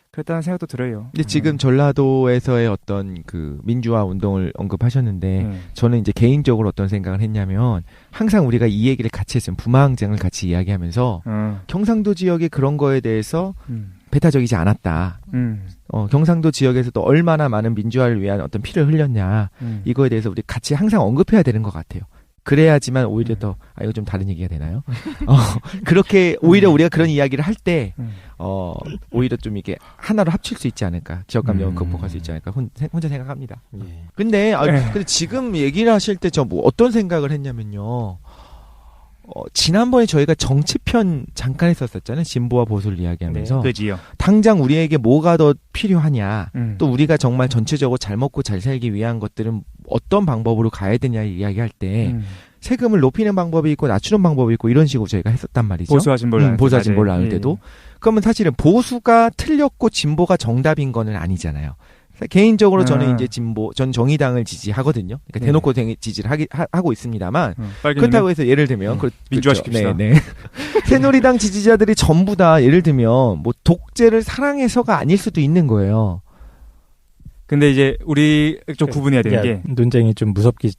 그랬다는 생각도 들어요. 근데 지금 전라도에서의 어떤 그 민주화 운동을 언급하셨는데 저는 이제 개인적으로 어떤 생각을 했냐면 항상 우리가 이 얘기를 같이 했으면 부마항쟁을 같이 이야기하면서 경상도 지역의 그런 거에 대해서 배타적이지 않았다. 경상도 지역에서도 얼마나 많은 민주화를 위한 어떤 피를 흘렸냐. 이거에 대해서 우리 같이 항상 언급해야 되는 것 같아요. 그래야지만 오히려 더, 이거 좀 다른 얘기가 되나요? 그렇게 오히려 우리가 그런 이야기를 할 때, 오히려 좀 이게 하나로 합칠 수 있지 않을까. 지역 감정을 극복할 수 있지 않을까. 혼자 생각합니다. 예. 근데 지금 얘기를 하실 때 저 뭐 어떤 생각을 했냐면요. 지난번에 저희가 정치편 잠깐 했었잖아요. 진보와 보수를 이야기하면서. 네, 그지요. 당장 우리에게 뭐가 더 필요하냐. 또 우리가 정말 전체적으로 잘 먹고 잘 살기 위한 것들은 어떤 방법으로 가야 되냐 이야기할 때 세금을 높이는 방법이 있고 낮추는 방법이 있고 이런 식으로 저희가 했었단 말이죠. 보수와 진보를 보수와 진보를 나눌 때도. 그러면 사실은 보수가 틀렸고 진보가 정답인 거는 아니잖아요. 개인적으로 저는 이제 전 정의당을 지지하거든요. 그러니까 대놓고 지지를 하고 있습니다만 그렇다고 해서 예를 들면 민주화시킵시다. 네. 새누리당 지지자들이 전부 다 예를 들면 뭐 독재를 사랑해서가 아닐 수도 있는 거예요. 근데 이제 우리 좀 구분해야 되는 게 논쟁이 좀 무섭게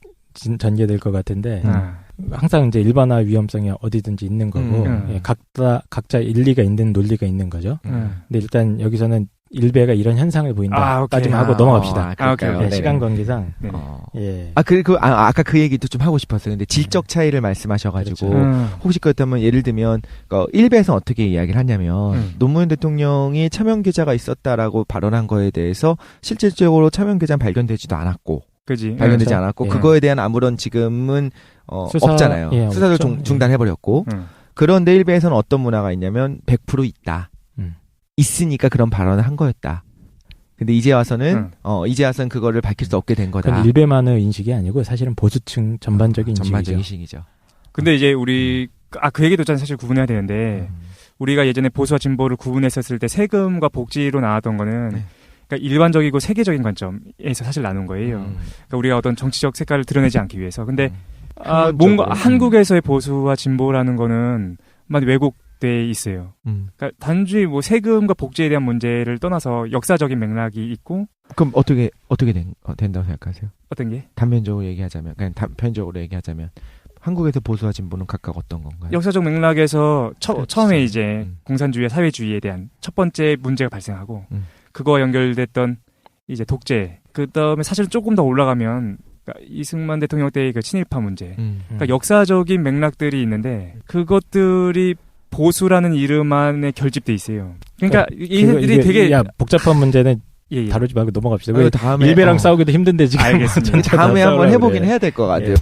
전개될 것 같은데 항상 이제 일반화 위험성이 어디든지 있는 거고 예, 각자 일리가 있는 논리가 있는 거죠. 근데 일단 여기서는 일베가 이런 현상을 보인다까지만 하고 넘어갑시다. 그럴까요? 시간 관계상. 네. 예. 그리고 아까 그 얘기도 좀 하고 싶었어요. 근데 질적 차이를 말씀하셔가지고 혹시 그렇다면 예를 들면 일베에서 어떻게 이야기를 하냐면 노무현 대통령이 차명 계좌가 있었다라고 발언한 거에 대해서 실질적으로 차명 계좌는 발견되지도 않았고. 발견되지 않았고 그거에 대한 아무런 지금은 없잖아요. 예, 수사를 없죠. 중단해버렸고. 그런데 일베에서는 어떤 문화가 있냐면 100% 있다. 있으니까 그런 발언을 한 거였다. 근데 이제 와서는 그거를 밝힐 수 없게 된 거다. 그건 일베만의 인식이 아니고 사실은 보수층 전반적인 인식이죠. 근데 이제 우리 그 얘기도 사실 구분해야 되는데 우리가 예전에 보수와 진보를 구분했었을 때 세금과 복지로 나왔던 거는 그러니까 일반적이고 세계적인 관점에서 사실 나눈 거예요. 그러니까 우리가 어떤 정치적 색깔을 드러내지 않기 위해서. 근데 뭔가 한국에서의 보수와 진보라는 거는 왜곡돼 있어요. 그러니까 단지 뭐 세금과 복지에 대한 문제를 떠나서 역사적인 맥락이 있고. 그럼 어떻게 된다고 생각하세요? 어떤 게? 단편적으로 얘기하자면 한국에서 보수와 진보는 각각 어떤 건가요? 역사적 맥락에서 처음에 이제 공산주의와 사회주의에 대한 첫 번째 문제가 발생하고 그거와 연결됐던 이제 독재. 그 다음에 사실은 조금 더 올라가면 그러니까 이승만 대통령 때의 그 친일파 문제. 음. 그러니까 역사적인 맥락들이 있는데 그것들이 보수라는 이름 안에 결집돼 있어요. 그러니까 얘네들이 되게 야 복잡한 문제는 예. 다루지 말고 넘어갑시다. 왜 다음에 일베랑 싸우기도 힘든데 지금. 알겠습니다. 다음에 한번 해보긴 해야 될 것 같아요.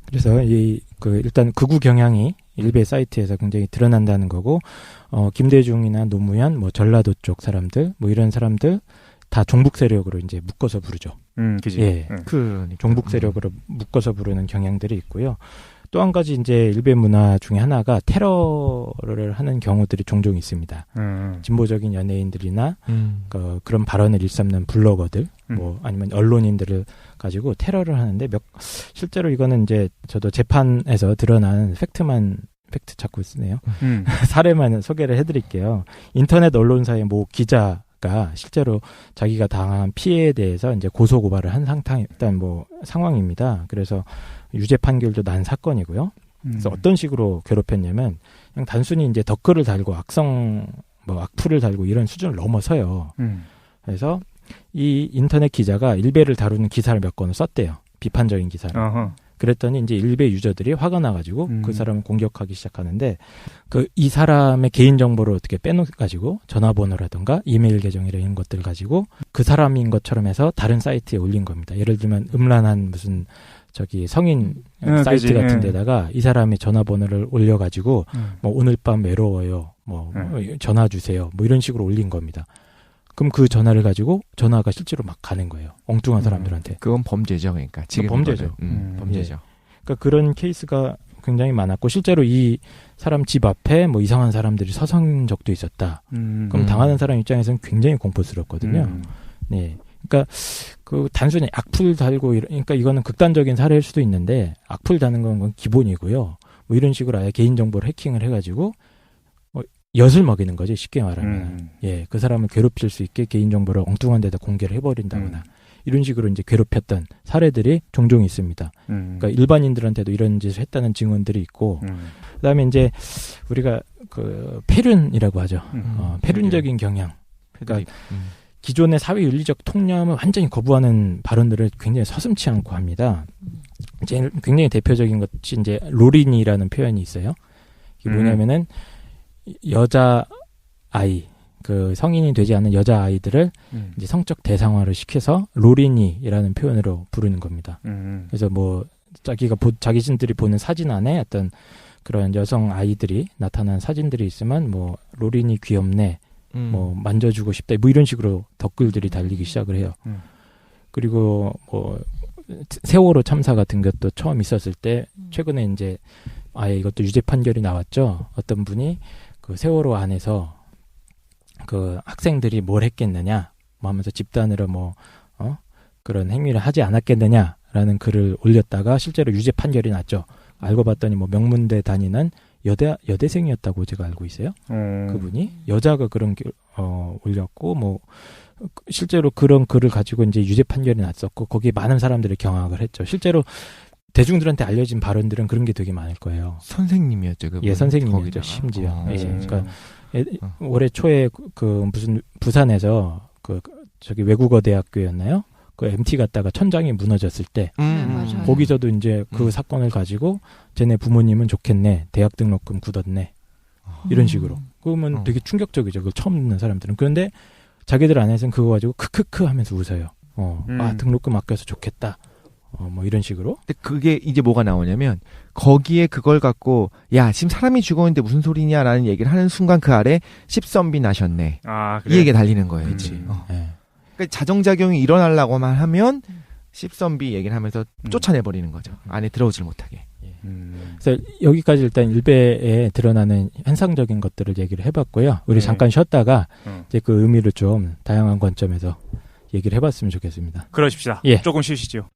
그래서 일단 극우 경향이 일베 사이트에서 굉장히 드러난다는 거고, 김대중이나 노무현, 뭐 전라도 쪽 사람들, 뭐 이런 사람들 다 종북 세력으로 이제 묶어서 부르죠. 그지. 예. 그러니까. 종북 세력으로 묶어서 부르는 경향들이 있고요. 또 한 가지 이제 일베 문화 중에 하나가 테러를 하는 경우들이 종종 있습니다. 진보적인 연예인들이나 그런 발언을 일삼는 블로거들, 뭐 아니면 언론인들을 가지고 테러를 하는데 실제로 이거는 이제 저도 재판에서 드러난 팩트 찾고 있네요. 사례만 소개를 해드릴게요. 인터넷 언론사의 모 기자가 실제로 자기가 당한 피해에 대해서 이제 고소 고발을 한 상황입니다. 그래서 유죄 판결도 난 사건이고요. 그래서 어떤 식으로 괴롭혔냐면 그냥 단순히 이제 댓글을 달고 악플을 달고 이런 수준을 넘어서요. 그래서 이 인터넷 기자가 일베를 다루는 기사를 몇 건을 썼대요. 비판적인 기사를. 그랬더니 이제 일베 유저들이 화가 나가지고 그 사람을 공격하기 시작하는데 이 사람의 개인 정보를 어떻게 빼놓가지고 전화번호라든가 이메일 계정 이런 것들 가지고 그 사람인 것처럼 해서 다른 사이트에 올린 겁니다. 예를 들면 음란한 무슨 성인 사이트 그치, 같은 데다가 이 사람의 전화번호를 올려가지고 뭐 오늘 밤 외로워요. 전화 주세요. 뭐 이런 식으로 올린 겁니다. 그럼 그 전화를 가지고 전화가 실제로 막 가는 거예요. 엉뚱한 사람들한테. 그건 범죄죠, 그러니까. 지금 범죄죠. 범죄죠. 예. 그러니까 그런 케이스가 굉장히 많았고 실제로 이 사람 집 앞에 뭐 이상한 사람들이 서성인 적도 있었다. 그럼 당하는 사람 입장에서는 굉장히 공포스럽거든요. 네. 그러니까 단순히 악플 달고 그러니까 이거는 극단적인 사례일 수도 있는데 악플 다는 건 기본이고요. 뭐 이런 식으로 아예 개인 정보를 해킹을 해가지고 엿을 먹이는 거지 쉽게 말하면. 예, 그 사람을 괴롭힐 수 있게 개인 정보를 엉뚱한 데다 공개를 해버린다거나 이런 식으로 이제 괴롭혔던 사례들이 종종 있습니다. 그러니까 일반인들한테도 이런 짓을 했다는 증언들이 있고, 그다음에 이제 우리가 폐륜이라고 하죠. 폐륜적인 경향. 그러니까 기존의 사회 윤리적 통념을 완전히 거부하는 발언들을 굉장히 서슴지 않고 합니다. 굉장히 대표적인 것이 이제 로린이라는 표현이 있어요. 이게 뭐냐면은 여자 아이, 성인이 되지 않은 여자 아이들을 이제 성적 대상화를 시켜서 로린이라는 표현으로 부르는 겁니다. 그래서 뭐 자기신들이 보는 사진 안에 어떤 그런 여성 아이들이 나타난 사진들이 있으면 뭐 로린이 귀엽네, 뭐 만져주고 싶다, 뭐 이런 식으로 댓글들이 달리기 시작을 해요. 그리고 뭐 세월호 참사 같은 것도 처음 있었을 때 최근에 이제 아예 이것도 유죄 판결이 나왔죠. 어떤 분이 세월호 안에서 학생들이 뭘 했겠느냐 뭐 하면서 집단으로 그런 행위를 하지 않았겠느냐라는 글을 올렸다가 실제로 유죄 판결이 났죠. 알고 봤더니 뭐 명문대 다니는 여대생이었다고 제가 알고 있어요. 그분이 여자가 그런 올렸고 뭐 실제로 그런 글을 가지고 이제 유죄 판결이 났었고 거기에 많은 사람들이 경악을 했죠. 실제로 대중들한테 알려진 발언들은 그런 게 되게 많을 거예요. 선생님이었죠, 그분. 예, 선생님이었죠. 심지어. 예, 그러니까 올해 초에 무슨 부산에서 외국어 대학교였나요? MT 갔다가 천장이 무너졌을 때 맞아요. 거기서도 이제 그 사건을 가지고 쟤네 부모님은 좋겠네, 대학 등록금 굳었네, 이런 식으로. 그러면 되게 충격적이죠. 그걸 처음 듣는 사람들은. 그런데 자기들 안에서는 그거 가지고 크크크 하면서 웃어요. 등록금 아껴서 좋겠다. 뭐 이런 식으로. 근데 그게 이제 뭐가 나오냐면 거기에 그걸 갖고 야 지금 사람이 죽었는데 무슨 소리냐라는 얘기를 하는 순간 그 아래 10선비 나셨네. 그래? 이 얘기 달리는 거예요. 네. 그러니까 자정작용이 일어나려고만 하면 10선비 얘기를 하면서 쫓아내버리는 거죠. 안에 들어오질 못하게. 그래서 여기까지 일단 일베에 드러나는 현상적인 것들을 얘기를 해봤고요. 우리 잠깐 쉬었다가 이제 그 의미를 좀 다양한 관점에서 얘기를 해봤으면 좋겠습니다. 그러십시다. 예. 조금 쉬시죠.